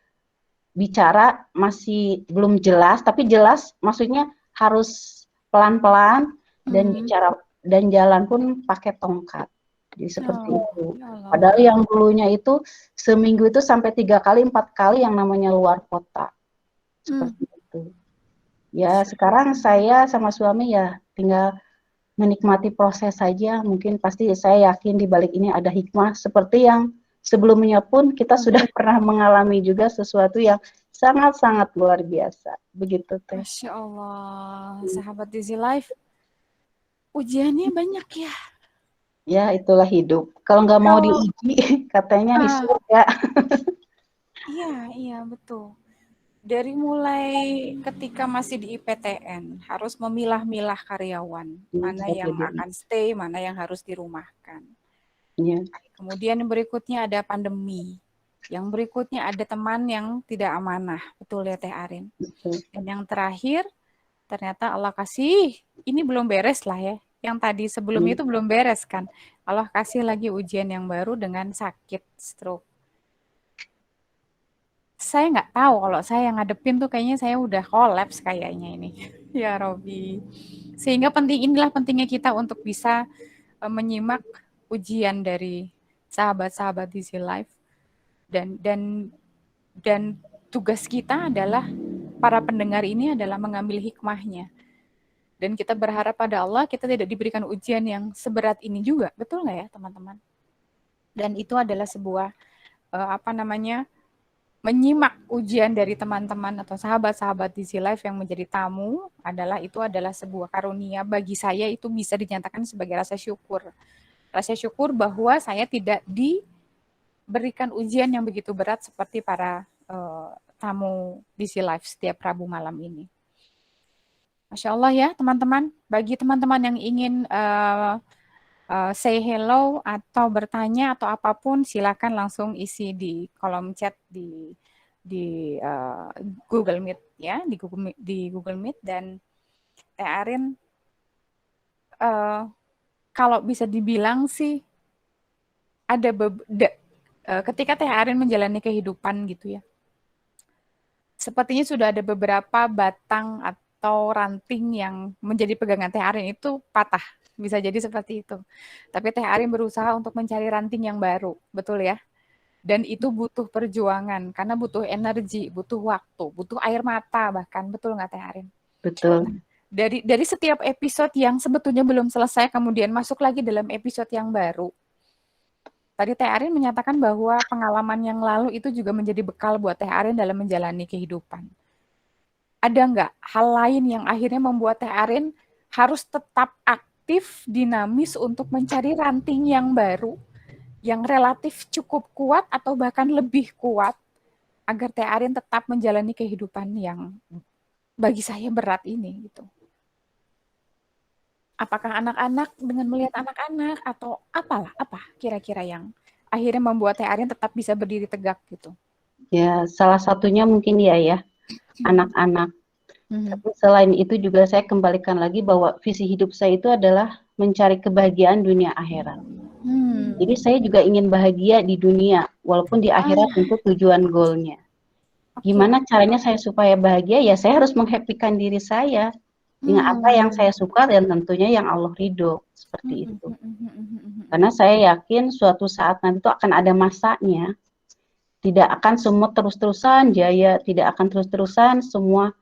bicara masih belum jelas, tapi jelas maksudnya harus pelan-pelan dan bicara dan jalan pun pakai tongkat. Jadi seperti itu. Padahal yang dulunya itu seminggu itu sampai 3 kali 4 kali yang namanya luar kota. Seperti itu. Ya sekarang saya sama suami ya tinggal menikmati proses saja. Mungkin pasti saya yakin di balik ini ada hikmah, seperti yang sebelumnya pun kita sudah pernah mengalami juga sesuatu yang sangat-sangat luar biasa. Begitu Teh. Masya Allah, sahabat Easy Life, ujiannya banyak ya. Ya, itulah hidup. Kalau nggak mau Kalau diuji, katanya di surga. iya betul. Dari mulai ketika masih di IPTN, harus memilah-milah karyawan, mana yang akan stay, mana yang harus dirumahkan. Ya. Kemudian yang berikutnya ada pandemi. Yang berikutnya ada teman yang tidak amanah. Betul ya Teh Arin? Betul. Dan yang terakhir, ternyata Allah kasih, ini belum beres lah ya. Yang tadi sebelumnya itu belum beres kan. Allah kasih lagi ujian yang baru dengan sakit stroke. Saya nggak tahu, kalau saya yang ngadepin tuh kayaknya saya udah kolaps kayaknya ini. Ya Robi. Sehingga inilah pentingnya kita untuk bisa menyimak ujian dari sahabat-sahabat Easy Life. Dan tugas kita adalah, para pendengar ini adalah mengambil hikmahnya. Dan kita berharap pada Allah kita tidak diberikan ujian yang seberat ini juga. Betul nggak ya teman-teman? Dan itu adalah sebuah menyimak ujian dari teman-teman atau sahabat-sahabat Easy Life yang menjadi tamu itu adalah sebuah karunia. Bagi saya itu bisa dinyatakan sebagai rasa syukur. Rasa syukur bahwa saya tidak diberikan ujian yang begitu berat seperti para tamu Easy Life setiap Rabu malam ini. Masya Allah ya teman-teman. Bagi teman-teman yang ingin say hello atau bertanya atau apapun, silakan langsung isi di kolom chat di Google Meet ya, di Google Meet. Dan Teh Arin kalau bisa dibilang sih ada ketika Teh Arin menjalani kehidupan gitu ya, sepertinya sudah ada beberapa batang atau ranting yang menjadi pegangan Teh Arin itu patah. Bisa jadi seperti itu. Tapi Teh Arin berusaha untuk mencari ranting yang baru, betul ya? Dan itu butuh perjuangan, karena butuh energi, butuh waktu, butuh air mata bahkan, betul nggak Teh Arin? Betul. Nah, dari setiap episode yang sebetulnya belum selesai, kemudian masuk lagi dalam episode yang baru. Tadi Teh Arin menyatakan bahwa pengalaman yang lalu itu juga menjadi bekal buat Teh Arin dalam menjalani kehidupan. Ada nggak hal lain yang akhirnya membuat Teh Arin harus tetap aktif, dinamis untuk mencari ranting yang baru, yang relatif cukup kuat atau bahkan lebih kuat, agar Teh Arin tetap menjalani kehidupan yang bagi saya berat ini gitu. Apakah anak-anak, dengan melihat anak-anak, atau apa kira-kira yang akhirnya membuat Teh Arin tetap bisa berdiri tegak gitu? Ya, salah satunya mungkin ya anak-anak. Tapi selain itu juga saya kembalikan lagi bahwa visi hidup saya itu adalah mencari kebahagiaan dunia akhirat. Jadi saya juga ingin bahagia di dunia, walaupun di akhirat tentu tujuan goalnya. Gimana caranya saya supaya bahagia? Ya saya harus menghappykan diri saya dengan apa yang saya suka dan tentunya yang Allah ridho, seperti itu. Karena saya yakin suatu saat nanti itu akan ada masanya. Tidak akan semua terus-terusan jaya, tidak akan terus-terusan semua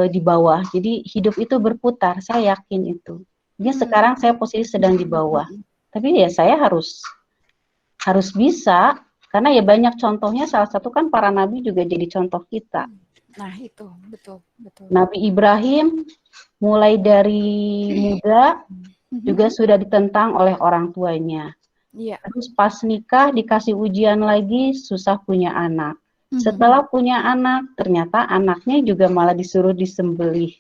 di bawah. Jadi hidup itu berputar, saya yakin itu. Jadi sekarang saya posisi sedang di bawah. Tapi ya saya harus bisa, karena ya banyak contohnya, salah satu kan para nabi juga jadi contoh kita. Nah, itu betul. Nabi Ibrahim mulai dari muda juga sudah ditentang oleh orang tuanya. Terus pas nikah dikasih ujian lagi, susah punya anak. Setelah punya anak, ternyata anaknya juga malah disuruh disembelih.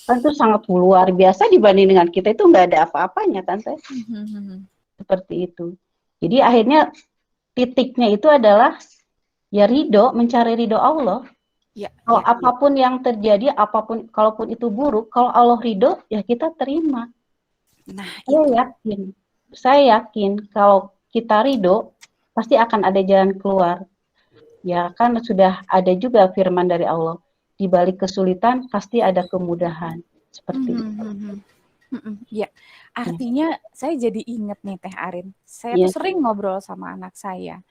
Kan itu sangat luar biasa dibanding dengan kita, itu nggak ada apa-apanya kan, Teh? Seperti itu. Jadi akhirnya titiknya itu adalah ya ridho, mencari ridho Allah. Kalau apapun yang terjadi, kalaupun itu buruk, kalau Allah ridho, ya kita terima. Nah, saya yakin kalau kita ridho, pasti akan ada jalan keluar. Ya kan sudah ada juga firman dari Allah, di balik kesulitan pasti ada kemudahan, seperti itu. Ya, artinya saya jadi ingat nih Teh Arin, saya tuh sering ngobrol sama anak saya,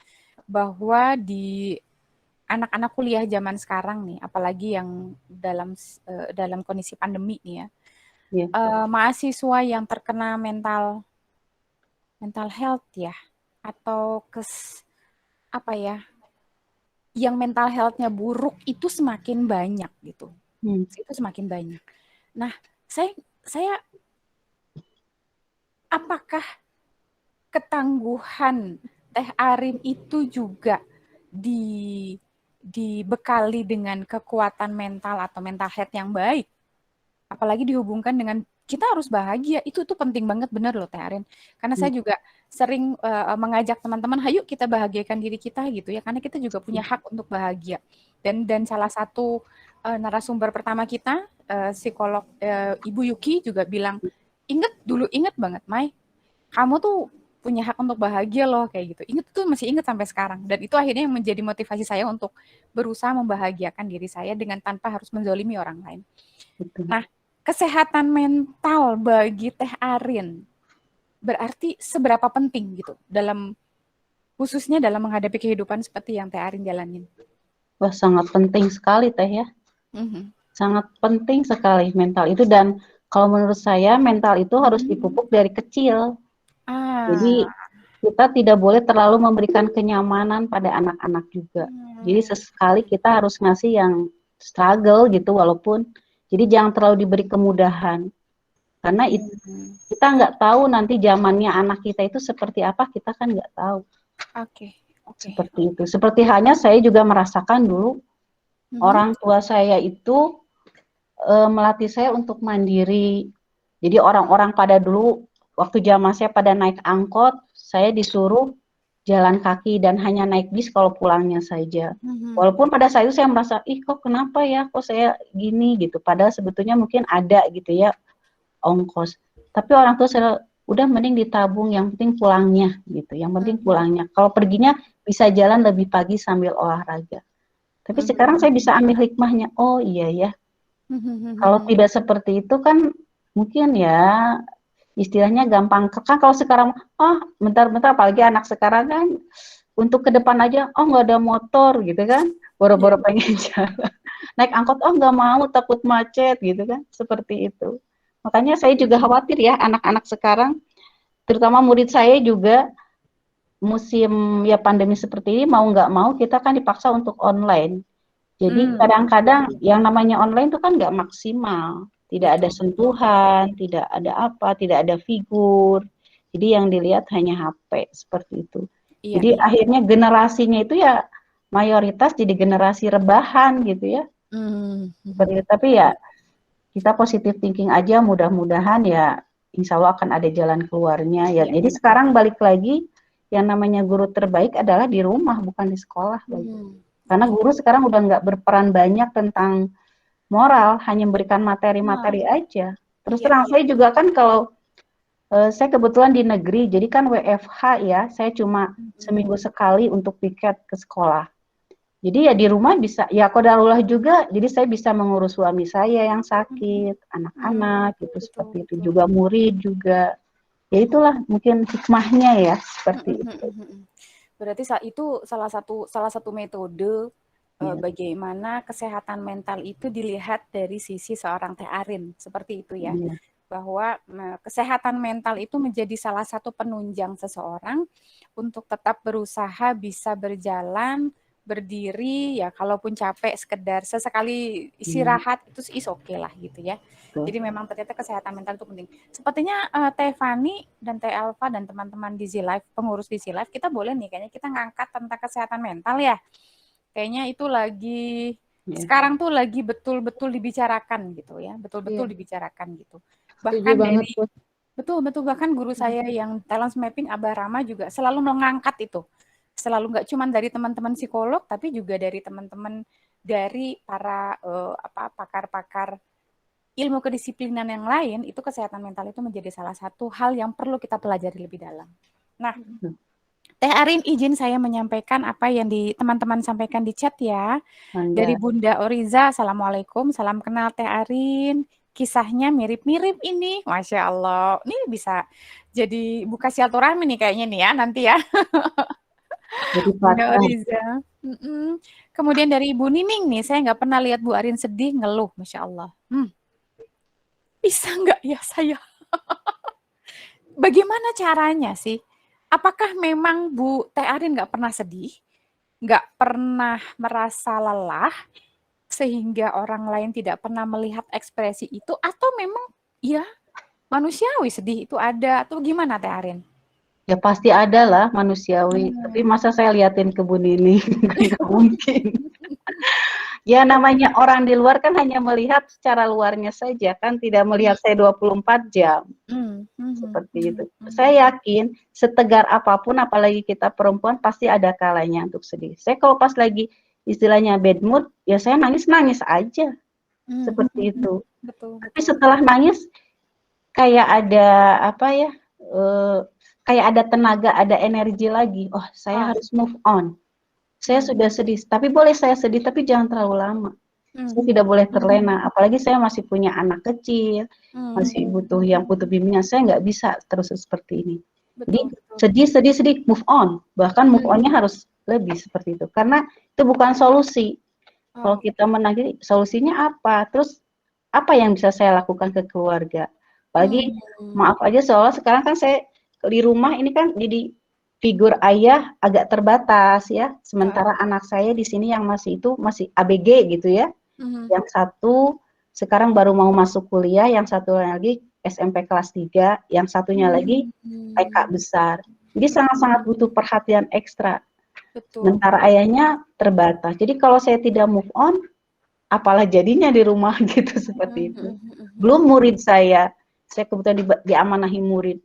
bahwa di anak-anak kuliah zaman sekarang nih, apalagi yang dalam kondisi pandemi nih ya, mahasiswa yang terkena mental health ya, atau yang mental health-nya buruk itu semakin banyak gitu. Itu semakin banyak. Nah, saya apakah ketangguhan Teh Arin itu juga dibekali dengan kekuatan mental atau mental health yang baik? Apalagi dihubungkan dengan kita harus bahagia, itu tuh penting banget, bener loh Teh Arin. Karena saya juga sering mengajak teman-teman, ayo kita bahagiakan diri kita gitu ya, karena kita juga punya hak untuk bahagia. Dan salah satu narasumber pertama kita, psikolog Ibu Yuki juga bilang, inget banget Mai, kamu tuh punya hak untuk bahagia loh, kayak gitu. Masih inget sampai sekarang. Dan itu akhirnya yang menjadi motivasi saya untuk berusaha membahagiakan diri saya dengan tanpa harus menzolimi orang lain. Nah, kesehatan mental bagi Teh Arin berarti seberapa penting gitu khususnya dalam menghadapi kehidupan seperti yang Teh Arin jalanin? Wah, sangat penting sekali Teh ya. Sangat penting sekali mental itu, dan kalau menurut saya mental itu harus dipupuk dari kecil. Jadi kita tidak boleh terlalu memberikan kenyamanan pada anak-anak juga. Jadi sesekali kita harus ngasih yang struggle gitu, walaupun jadi jangan terlalu diberi kemudahan. Karena kita nggak tahu nanti zamannya anak kita itu seperti apa, kita kan nggak tahu. Seperti itu. Seperti halnya saya juga merasakan dulu orang tua saya itu melatih saya untuk mandiri. Jadi orang-orang pada dulu waktu zaman saya pada naik angkot, saya disuruh jalan kaki dan hanya naik bis kalau pulangnya saja. Walaupun pada saat itu saya merasa, kok kenapa ya, kok saya gini gitu. Padahal sebetulnya mungkin ada gitu ya ongkos. Tapi orang tua saya, udah mending ditabung, yang penting pulangnya gitu. Yang penting pulangnya. Kalau perginya bisa jalan lebih pagi sambil olahraga. Tapi sekarang saya bisa ambil hikmahnya. Oh iya ya. Kalau tidak seperti itu kan mungkin ya istilahnya gampang. Kan kalau sekarang, bentar-bentar, apalagi anak sekarang kan untuk ke depan aja, nggak ada motor gitu kan, boro-boro pengen jalan. Naik angkot, nggak mau, takut macet gitu kan, seperti itu. Makanya saya juga khawatir ya anak-anak sekarang, terutama murid saya juga, musim ya pandemi seperti ini, mau nggak mau kita kan dipaksa untuk online. Jadi kadang-kadang yang namanya online itu kan nggak maksimal, tidak ada sentuhan, tidak ada apa, tidak ada figur. Jadi yang dilihat hanya HP seperti itu. Jadi akhirnya generasinya itu ya mayoritas jadi generasi rebahan gitu ya. Seperti itu. Tapi ya kita positive thinking aja, mudah-mudahan ya insya Allah akan ada jalan keluarnya ya. Jadi sekarang balik lagi, yang namanya guru terbaik adalah di rumah, bukan di sekolah lagi. Karena guru sekarang udah nggak berperan banyak tentang moral, hanya memberikan materi-materi aja. Terus terang saya juga kan kalau saya kebetulan di negeri, jadi kan WFH ya, saya cuma seminggu sekali untuk piket ke sekolah. Jadi ya di rumah bisa, ya qadarullah juga, jadi saya bisa mengurus suami saya yang sakit, anak-anak gitu, seperti itu. Juga murid juga. Ya itulah mungkin hikmahnya ya, seperti itu. Berarti itu salah satu metode bagaimana kesehatan mental itu dilihat dari sisi seorang Teh Arin, seperti itu ya. Bahwa kesehatan mental itu menjadi salah satu penunjang seseorang untuk tetap berusaha bisa berjalan, berdiri, ya kalaupun capek sekedar sesekali istirahat itu is oke lah gitu ya. Jadi memang ternyata kesehatan mental itu penting. Sepertinya Teh Fani dan Teh Elva dan teman-teman di Z-Life, pengurus di Z-Life, kita boleh nih kayaknya kita ngangkat tentang kesehatan mental ya. Kayaknya itu lagi sekarang tuh lagi betul-betul dibicarakan gitu ya, betul-betul dibicarakan gitu. Bahkan dari betul bahkan guru saya yang talent mapping Abah Rama juga selalu mengangkat itu. Selalu nggak cuma dari teman-teman psikolog tapi juga dari teman-teman dari para pakar-pakar ilmu kedisiplinan yang lain, itu kesehatan mental itu menjadi salah satu hal yang perlu kita pelajari lebih dalam. Nah, Teh Arin izin saya menyampaikan apa yang teman-teman sampaikan di chat ya. Dari Bunda Oriza, Assalamualaikum, salam kenal Teh Arin. Kisahnya mirip-mirip ini, Masya Allah. Ini bisa jadi buka silaturahmi nih kayaknya nih ya, nanti ya. Bunda Oriza. Kemudian dari Ibu Nining nih, saya nggak pernah lihat Bu Arin sedih, ngeluh, Masya Allah. Bisa nggak ya saya? Bagaimana caranya sih? Apakah memang Bu Teh Arin nggak pernah sedih? nggak pernah merasa lelah sehingga orang lain tidak pernah melihat ekspresi itu, atau memang ya manusiawi sedih itu ada, atau gimana Teh Arin? Ya pasti ada lah manusiawi, tapi masa saya liatin kebun ini nggak mungkin. Ya namanya orang di luar kan hanya melihat secara luarnya saja kan, tidak melihat saya 24 jam. Seperti itu. Saya yakin setegar apapun, apalagi kita perempuan, pasti ada kalanya untuk sedih. Saya kalau pas lagi istilahnya bad mood, ya saya nangis-nangis aja. Seperti itu. Betul. Tapi setelah nangis kayak ada apa ya? Kayak ada tenaga, ada energi lagi. Oh, saya harus move on. Saya sudah sedih, tapi boleh saya sedih, tapi jangan terlalu lama. Saya tidak boleh terlena, apalagi saya masih punya anak kecil, masih butuh bimbingan. Saya nggak bisa terus seperti ini. Jadi sedih, move on. Bahkan move on-nya harus lebih seperti itu. Karena itu bukan solusi. Kalau kita menagih, solusinya apa? Terus apa yang bisa saya lakukan ke keluarga? Apalagi maaf aja soalnya sekarang kan saya di rumah ini kan jadi figur ayah agak terbatas ya. Sementara anak saya di sini yang masih ABG gitu ya. Yang satu sekarang baru mau masuk kuliah, yang satu lagi SMP kelas 3, yang satunya lagi TK besar. Jadi sangat-sangat butuh perhatian ekstra. Sementara ayahnya terbatas. Jadi kalau saya tidak move on, apalah jadinya di rumah gitu seperti itu. Belum murid saya kebetulan diamanahi murid.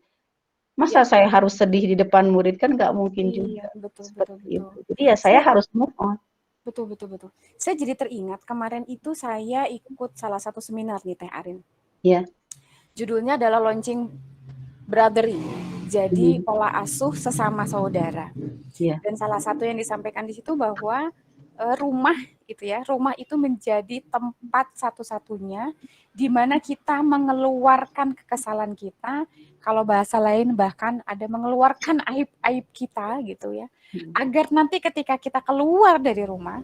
Masa saya harus sedih di depan murid, kan nggak mungkin juga. Betul. Itu. Jadi ya saya harus move on. Betul. Saya jadi teringat kemarin itu saya ikut salah satu seminar nih Teh Arin. Iya. Judulnya adalah Launching Brothering. Jadi pola asuh sesama saudara. Iya. Dan salah satu yang disampaikan di situ bahwa rumah itu menjadi tempat satu-satunya di mana kita mengeluarkan kekesalan kita, kalau bahasa lain bahkan ada mengeluarkan aib-aib kita gitu ya, agar nanti ketika kita keluar dari rumah,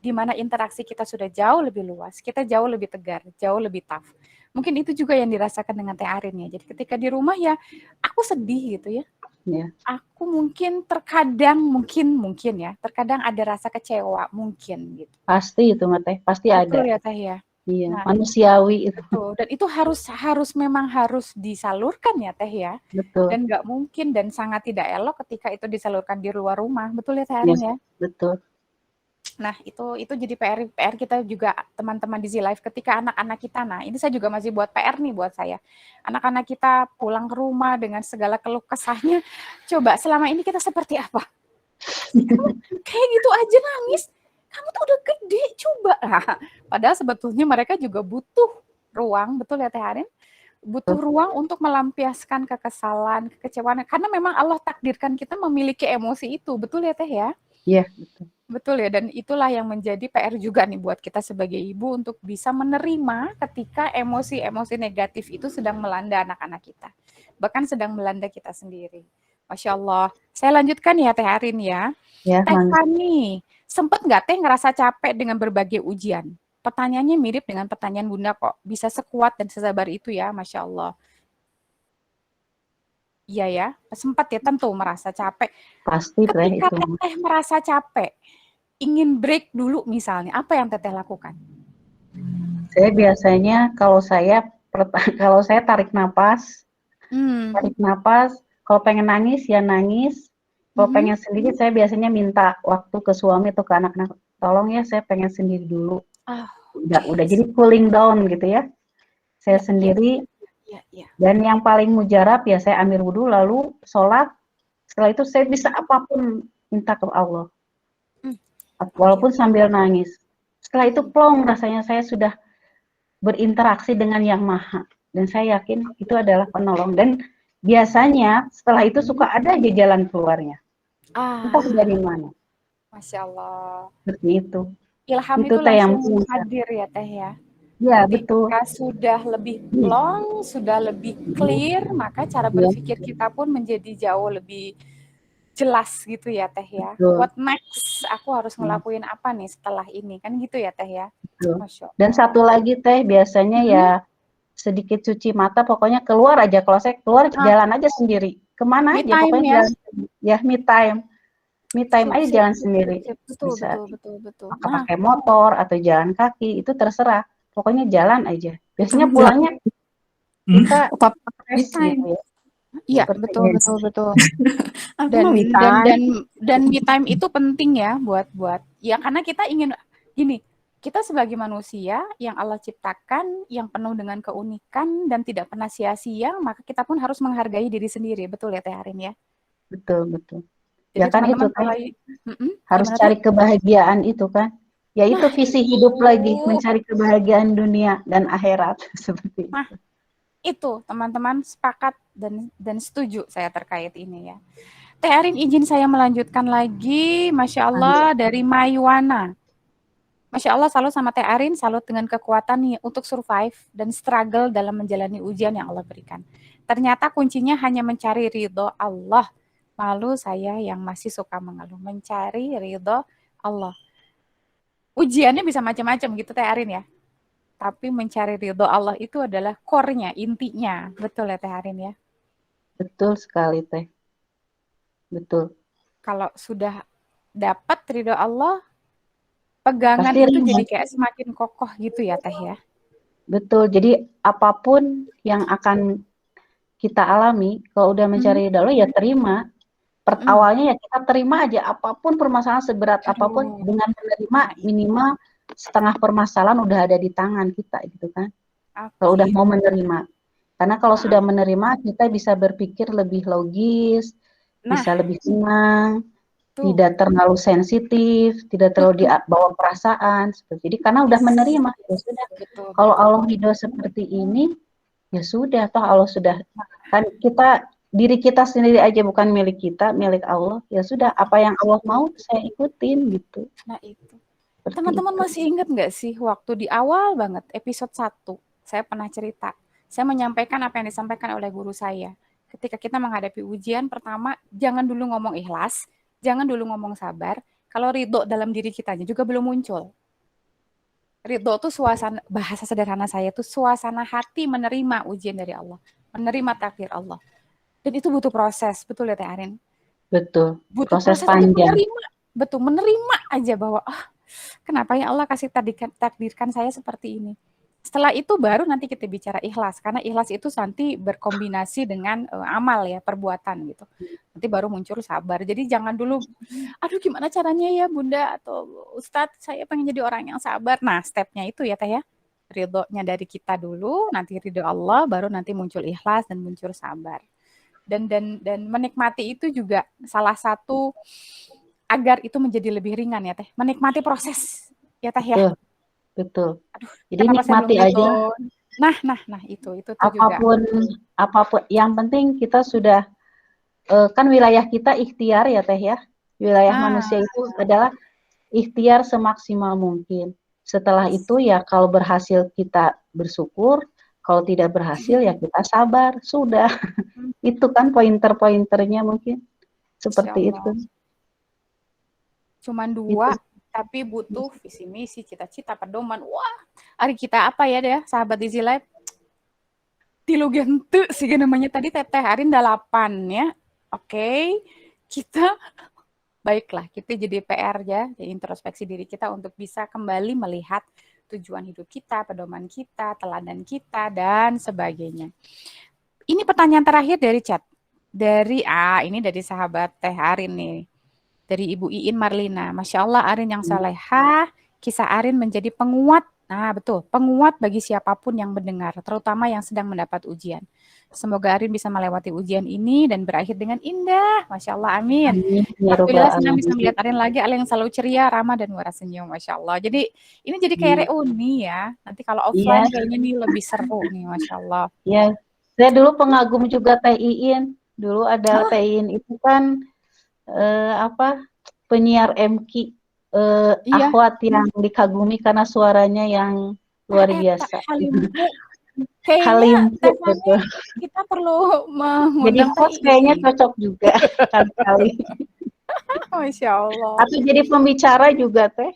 di mana interaksi kita sudah jauh lebih luas, kita jauh lebih tegar, jauh lebih tough. Mungkin itu juga yang dirasakan dengan Teh Arin ya. Jadi ketika di rumah ya, aku sedih gitu ya. Yeah. Aku mungkin terkadang terkadang ada rasa kecewa mungkin gitu. Pasti itu Teh, pasti betul ada. Betul ya Teh ya. Iya, nah, manusiawi itu. Betul. Dan itu memang harus disalurkan ya Teh ya. Betul. Dan nggak mungkin dan sangat tidak elok ketika itu disalurkan di luar rumah. Betul ya Teh Arin ya? Betul. Nah, itu jadi PR kita juga teman-teman di Z-Live ketika anak-anak kita. Nah, ini saya juga masih buat PR nih buat saya. Anak-anak kita pulang ke rumah dengan segala keluh kesahnya. Coba selama ini kita seperti apa? Kayak gitu aja nangis. Kamu tuh udah gede, coba. Padahal sebetulnya mereka juga butuh ruang, betul ya Teh Arin? Butuh ruang untuk melampiaskan kekesalan, kekecewaan. Karena memang Allah takdirkan kita memiliki emosi itu, betul ya Teh ya? Iya, betul. Betul ya, dan itulah yang menjadi PR juga nih buat kita sebagai ibu untuk bisa menerima ketika emosi-emosi negatif itu sedang melanda anak-anak kita. Bahkan sedang melanda kita sendiri. Masya Allah. Saya lanjutkan ya Teh Arin ya. Teh Fani, sempat nggak Teh ngerasa capek dengan berbagai ujian? Pertanyaannya mirip dengan pertanyaan Bunda kok. Bisa sekuat dan sesabar itu ya, Masya Allah. Iya ya, sempat ya tentu merasa capek. Pasti ketika Teteh merasa capek, ingin break dulu misalnya, apa yang Teteh lakukan? Saya biasanya kalau saya tarik napas, kalau pengen nangis ya nangis, kalau pengen sendiri saya biasanya minta waktu ke suami atau ke anak-anak, tolong ya saya pengen sendiri dulu. Udah jadi cooling down gitu ya. Saya sendiri. Dan yang paling mujarab ya saya ambil wudhu lalu sholat. Setelah itu saya bisa apapun minta ke Allah. Walaupun sambil nangis. Setelah itu plong rasanya saya sudah berinteraksi dengan Yang Maha. Dan saya yakin itu adalah penolong. Dan biasanya setelah itu suka ada aja jalan keluarnya. Entah dari mana. Masya Allah. Seperti itu. Ilham itu langsung hadir ya Teh ya. Ya, betul. Ketika sudah lebih plong, sudah lebih clear, maka cara berpikir kita pun menjadi jauh lebih jelas gitu ya Teh ya. What next? Aku harus ngelakuin apa nih setelah ini? Kan gitu ya Teh ya. Masya Allah. Dan satu lagi Teh, biasanya ya sedikit cuci mata, pokoknya keluar aja. Kalau saya keluar jalan aja sendiri. Kemana aja, pokoknya jalan. Ya, me time. Me time aja Sip. jalan sendiri. Betul. Bisa Nah, pakai motor atau jalan kaki, itu terserah. Pokoknya jalan aja. Biasanya pulangnya kita fresh gitu ya. iya, Seperti betul. Aku Dan mau me time. me time itu penting ya buat ya karena kita ingin gini, kita sebagai manusia yang Allah ciptakan yang penuh dengan keunikan dan tidak pernah sia-sia, maka kita pun harus menghargai diri sendiri. Betul ya Teh Arin ya? Betul. Jadi Ya kan itu teman-teman kan harus gimana, cari Teh? kebahagiaan itu kan. Ya itu visi hidup lagi, itu. mencari kebahagiaan dunia dan akhirat seperti itu. Nah, itu teman-teman sepakat dan setuju saya terkait ini ya. Teh Arin izin saya melanjutkan lagi, Masya Allah dari Maywana. Masya Allah salut sama Teh Arin, salut dengan kekuatan nih untuk survive dan struggle dalam menjalani ujian yang Allah berikan. Ternyata kuncinya hanya mencari ridho Allah. Malu saya yang masih suka mengeluh, mencari ridho Allah. Ujiannya bisa macam-macam gitu Teh Arin ya. Tapi mencari ridho Allah itu adalah core-nya, intinya. Betul ya Teh Arin ya? Betul sekali Teh. Betul. Kalau sudah dapat ridho Allah, pegangan Pasti itu ringan. jadi kayak semakin kokoh gitu ya Teh ya. Betul. Jadi apapun yang akan kita alami, kalau udah mencari ridho Allah ya terima. Awalnya ya kita terima aja apapun permasalahan seberat apapun, dengan menerima minimal setengah permasalahan udah ada di tangan kita gitu kan. Kalau udah mau menerima. Karena kalau sudah menerima kita bisa berpikir lebih logis, bisa lebih tenang, tidak terlalu sensitif, tidak terlalu dibawa perasaan seperti. Jadi karena udah menerima ya sudah. Kalau Allah ridho seperti ini ya sudah, toh Allah sudah, kan kita diri kita sendiri aja bukan milik kita, milik Allah. Ya sudah, apa yang Allah mau saya ikutin gitu. Nah itu. Teman-teman masih ingat nggak sih waktu di awal banget episode 1 saya pernah cerita. Saya menyampaikan apa yang disampaikan oleh guru saya. Ketika kita menghadapi ujian, pertama jangan dulu ngomong ikhlas, jangan dulu ngomong sabar. Kalau ridho dalam diri kitanya juga belum muncul. Ridho itu suasana, bahasa sederhana saya itu suasana hati menerima ujian dari Allah, menerima takdir Allah. Dan itu butuh proses, betul ya Teh Arin? Betul. Butuh proses panjang. untuk menerima, betul, menerima aja bahwa kenapa ya Allah kasih takdirkan saya seperti ini. Setelah itu baru nanti kita bicara ikhlas, karena ikhlas itu nanti berkombinasi dengan amal ya, perbuatan gitu. Nanti baru muncul sabar. Jadi jangan dulu, aduh gimana caranya ya Bunda atau Ustadz, saya pengen jadi orang yang sabar. Nah stepnya itu ya Teh ya, ridhonya dari kita dulu, nanti ridho Allah, baru nanti muncul ikhlas dan muncul sabar. Dan menikmati itu juga salah satu agar itu menjadi lebih ringan ya Teh, menikmati proses ya Teh ya. Betul. Aduh, jadi nikmati aja. Nah itu apapun juga. Yang penting kita sudah kan wilayah kita ikhtiar ya Teh ya. Wilayah manusia itu adalah ikhtiar semaksimal mungkin. Setelah itu ya kalau berhasil kita bersyukur, kalau tidak berhasil ya kita sabar, sudah. Itu kan pointer-pointernya mungkin seperti itu. Cuman 2, tapi butuh visi misi, cita-cita, pedoman. Wah, hari kita apa ya deh, sahabat Easy Life? Tilu gentu sih namanya tadi Teteh Arin 8 ya. Oke, kita baiklah, kita jadi PR ya, jadi introspeksi diri kita untuk bisa kembali melihat tujuan hidup kita, pedoman kita, teladan kita, dan sebagainya. Ini pertanyaan terakhir dari chat. Ini dari sahabat Teh Arin nih. Dari Ibu Iin Marlina. Masya Allah Arin yang salehah, kisah Arin menjadi penguat. Nah betul, penguat bagi siapapun yang mendengar, terutama yang sedang mendapat ujian. Semoga Arin bisa melewati ujian ini dan berakhir dengan indah. Masya Allah, amin. Alhamdulillah senang bisa melihat Arin lagi, Arin yang selalu ceria, ramah, dan waras senyum. Masya Allah. Jadi ini jadi kayak reuni ya. Nanti kalau offline kayaknya nih lebih seru nih, Masya Allah. Iya, saya dulu pengagum juga Teh Iin. Dulu ada Teh Iin itu kan penyiar MQ akhwat yang dikagumi karena suaranya yang luar biasa. Kayaknya betul. Kita perlu mengundang jadi host kayaknya cocok juga kali-kali. Masya Allah. Atau jadi pembicara juga Teh.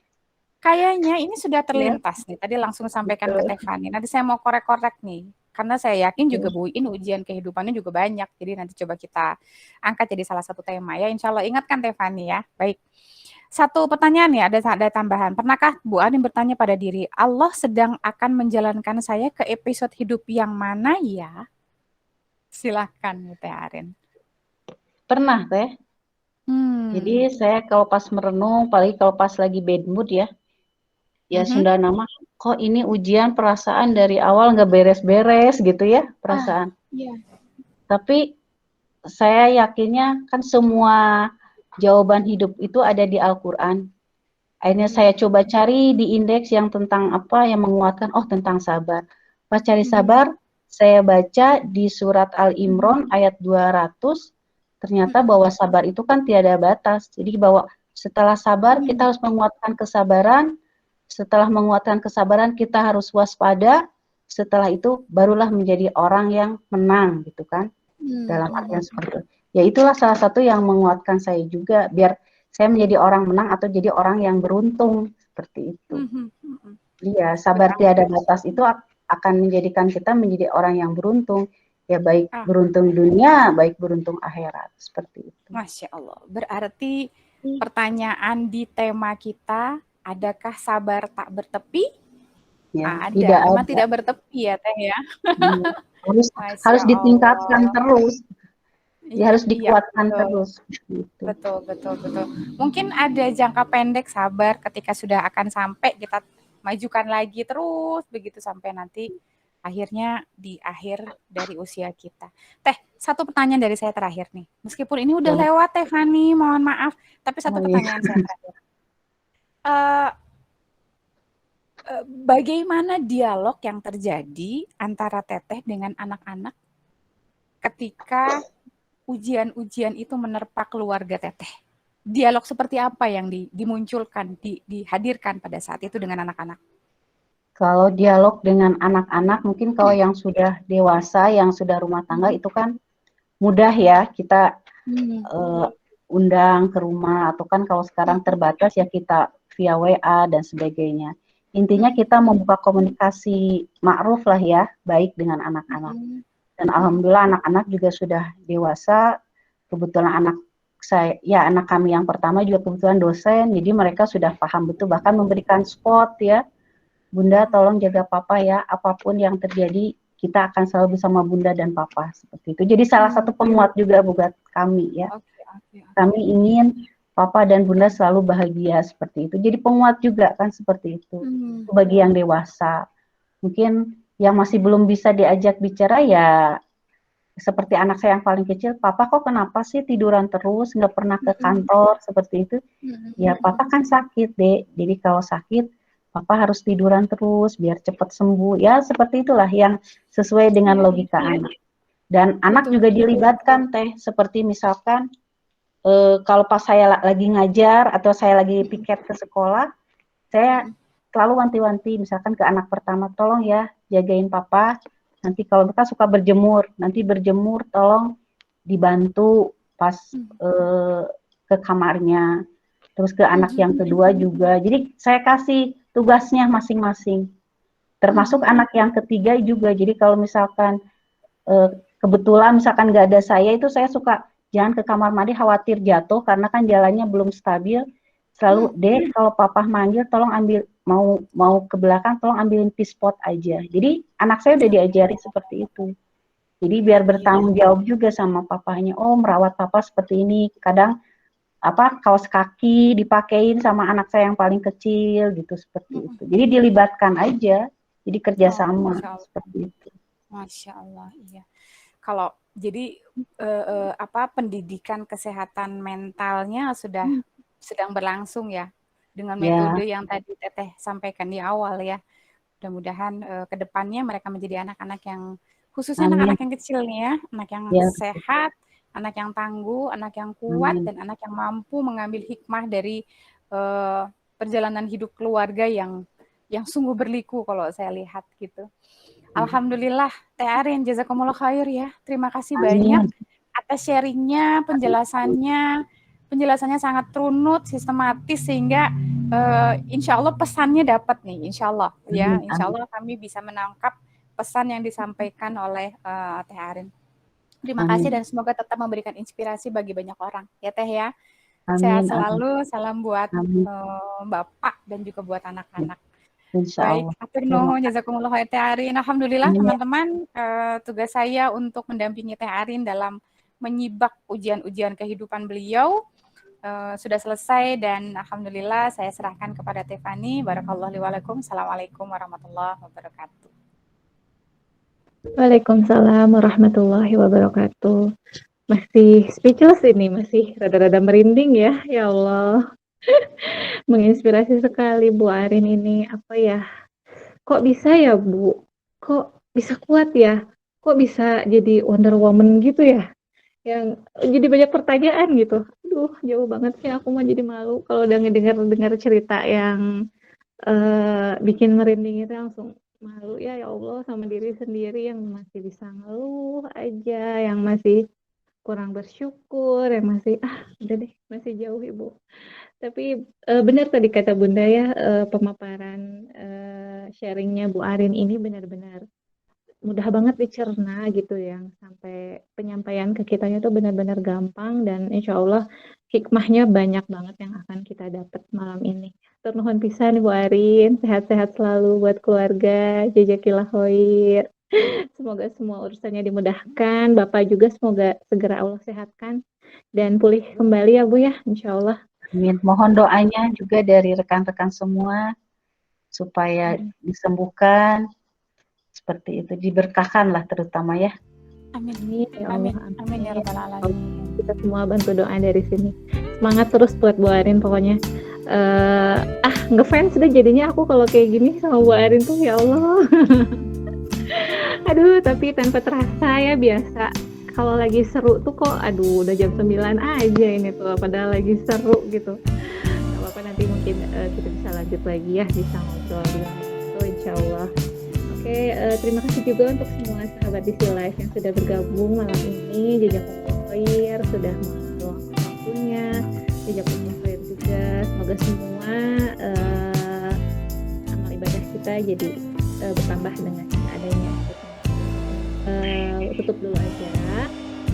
Kayaknya ini sudah terlintas nih. Tadi langsung sampaikan ke Teh Fani. Nanti saya mau korek-korek nih. Karena saya yakin juga Bu In ujian kehidupannya juga banyak. Jadi nanti coba kita angkat jadi salah satu tema ya. Insya Allah ingatkan Tefani ya. Baik. Satu pertanyaan ya, ada tambahan. Pernahkah Bu Arin bertanya pada diri, Allah sedang akan menjalankan saya ke episode hidup yang mana ya? Silakan Teh Arin. Pernah Teh. Jadi saya kalau pas merenung, apalagi kalau pas lagi bad mood ya, Sunda nama, kok ini ujian perasaan dari awal nggak beres-beres gitu ya perasaan. Tapi saya yakinnya kan semua jawaban hidup itu ada di Al-Quran. Akhirnya saya coba cari di indeks yang tentang apa yang menguatkan, tentang sabar. Pas cari sabar, saya baca di surat Al-Imran ayat 200, ternyata bahwa sabar itu kan tiada batas. Jadi bahwa setelah sabar kita harus menguatkan kesabaran, setelah menguatkan kesabaran kita harus waspada, setelah itu barulah menjadi orang yang menang gitu kan. Dalam artian seperti itu. Ya itulah salah satu yang menguatkan saya juga, biar saya menjadi orang menang atau jadi orang yang beruntung seperti itu. Iya, sabar tiada batas itu akan menjadikan kita menjadi orang yang beruntung. Ya baik beruntung dunia, baik beruntung akhirat seperti itu. Masya Allah. Berarti pertanyaan di tema kita, adakah sabar tak bertepi? Ya, ada. Memang tidak bertepi ya Teh ya. Harus ditingkatkan terus. Ya, harus dikuatkan terus. Gitu. Betul. Mungkin ada jangka pendek sabar ketika sudah akan sampai, kita majukan lagi terus begitu sampai nanti akhirnya di akhir dari usia kita. Teh, satu pertanyaan dari saya terakhir nih. Meskipun ini udah lewat Teh Fani, mohon maaf, tapi satu pertanyaan saya terakhir. Bagaimana dialog yang terjadi antara Teteh dengan anak-anak ketika ujian-ujian itu menerpa keluarga Teteh? Dialog seperti apa yang dimunculkan, dihadirkan pada saat itu dengan anak-anak? Kalau dialog dengan anak-anak, mungkin kalau yang sudah dewasa, yang sudah rumah tangga itu kan mudah ya, kita undang ke rumah, atau kan kalau sekarang terbatas ya kita via WA dan sebagainya. Intinya kita membuka komunikasi ma'ruf lah ya, baik dengan anak-anak. Dan alhamdulillah anak-anak juga sudah dewasa. Kebetulan anak kami yang pertama juga kebetulan dosen, jadi mereka sudah paham betul, bahkan memberikan spot ya. Bunda tolong jaga papa ya, apapun yang terjadi kita akan selalu bersama bunda dan papa seperti itu. Jadi salah satu penguat juga buat kami ya. Kami ingin papa dan bunda selalu bahagia seperti itu. Jadi penguat juga kan seperti itu. Bagi yang dewasa, mungkin yang masih belum bisa diajak bicara ya seperti anak saya yang paling kecil, papa kok kenapa sih tiduran terus, nggak pernah ke kantor seperti itu. Ya papa kan sakit deh, jadi kalau sakit papa harus tiduran terus biar cepat sembuh. Ya seperti itulah yang sesuai dengan logika anak. Dan anak juga dilibatkan Teh, seperti misalkan kalau pas saya lagi ngajar atau saya lagi piket ke sekolah, saya selalu wanti-wanti misalkan ke anak pertama, tolong ya jagain papa. Nanti kalau mereka suka berjemur, nanti berjemur tolong dibantu pas ke kamarnya. Terus ke anak yang kedua juga. Jadi saya kasih tugasnya masing-masing. Termasuk anak yang ketiga juga. Jadi kalau misalkan kebetulan misalkan nggak ada saya, itu saya suka jangan ke kamar mandi khawatir jatuh karena kan jalannya belum stabil. Selalu deh kalau papa manggil tolong ambil, mau ke belakang tolong ambilin pispot aja. Jadi anak saya udah diajari seperti itu. Jadi biar bertanggung jawab juga sama papanya. Oh merawat papa seperti ini. Kadang kaos kaki dipakein sama anak saya yang paling kecil gitu seperti itu. Jadi dilibatkan aja. Jadi kerjasama seperti itu. Masya Allah, iya. Kalau jadi pendidikan kesehatan mentalnya sudah sedang berlangsung ya dengan metode yang tadi Teteh sampaikan di awal ya. Mudah-mudahan ke depannya mereka menjadi anak-anak yang khususnya anak-anak yang kecil nih ya, anak yang sehat, anak yang tangguh, anak yang kuat, dan anak yang mampu mengambil hikmah dari perjalanan hidup keluarga yang sungguh berliku kalau saya lihat gitu. Alhamdulillah, Teh Arin, jazakumullah khair ya. Terima kasih banyak atas sharingnya, penjelasannya sangat runut, sistematis sehingga insya Allah pesannya dapat nih, insya Allah ya, insya Allah kami bisa menangkap pesan yang disampaikan oleh Teh Arin. Terima kasih dan semoga tetap memberikan inspirasi bagi banyak orang. Ya Teh ya. Sehat selalu, salam buat Bapak dan juga buat anak-anak. Baik, atur nuhun jazakumullah Teh Arin. Alhamdulillah teman-teman, tugas saya untuk mendampingi Teh Arin dalam menyibak ujian-ujian kehidupan beliau sudah selesai dan alhamdulillah saya serahkan kepada Teh Fani. Barakallahu li wa lakum. Assalamualaikum warahmatullahi wabarakatuh. Waalaikumsalam warahmatullahi wabarakatuh. Masih speechless ini, masih rada-rada merinding ya. Ya Allah. Menginspirasi sekali Bu Arin ini. Apa ya? Kok bisa ya Bu? Kok bisa kuat ya? Kok bisa jadi Wonder Woman gitu ya? Yang jadi banyak pertanyaan gitu. Aduh, jauh banget sih, aku mah jadi malu kalau udah ngedengar cerita yang bikin merinding itu, langsung malu ya Allah sama diri sendiri yang masih bisa ngeluh aja, yang masih kurang bersyukur, yang masih udah deh, masih jauh Ibu. Tapi benar tadi kata Bunda ya, pemaparan sharingnya Bu Arin ini benar-benar mudah banget dicerna gitu, yang sampai penyampaian ke kitanya tuh benar-benar gampang, dan insya Allah hikmahnya banyak banget yang akan kita dapat malam ini. Turnuhun pisan Bu Arin, sehat-sehat selalu buat keluarga, jazakillah khair. Semoga semua urusannya dimudahkan, Bapak juga semoga segera Allah sehatkan dan pulih kembali ya Bu ya, insya Allah. Amin. Mohon doanya juga dari rekan-rekan semua supaya disembuhkan. Seperti itu, diberkahkan lah terutama ya. Amin. Ya Allah, amin ya rabbal alamin. Kita semua bantu doa dari sini. Semangat terus buat Bu Arin pokoknya. Ngefans deh jadinya aku kalau kayak gini sama Bu Arin tuh, ya Allah. Aduh, tapi tanpa terasa ya, biasa. Kalau lagi seru tuh kok, aduh udah jam 9 aja ini tuh, padahal lagi seru gitu. Gak apa-apa, nanti mungkin kita bisa lanjut lagi ya, bisa ngobrol gitu insya Allah. Oke, terima kasih juga untuk semua sahabat di Live yang sudah bergabung malam ini. Jazakumullah khair, sudah meluangkan waktunya. Jazakumullah khair juga. Semoga semua amal ibadah kita jadi bertambah dengan adanya. Tutup dulu aja.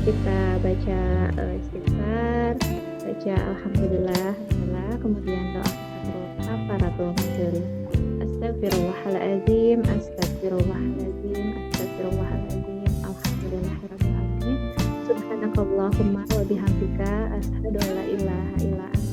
Kita baca istighfar, baca alhamdulillah, kemudian doa kafaratul majelis. Astagfirullahaladzim, astagfirullahaladzim, astagfirullahaladzim, alhamdulillahirrahmanirrahim. Subhanakallahumma wa bihamdika, asyhadu an la ilaha illa anta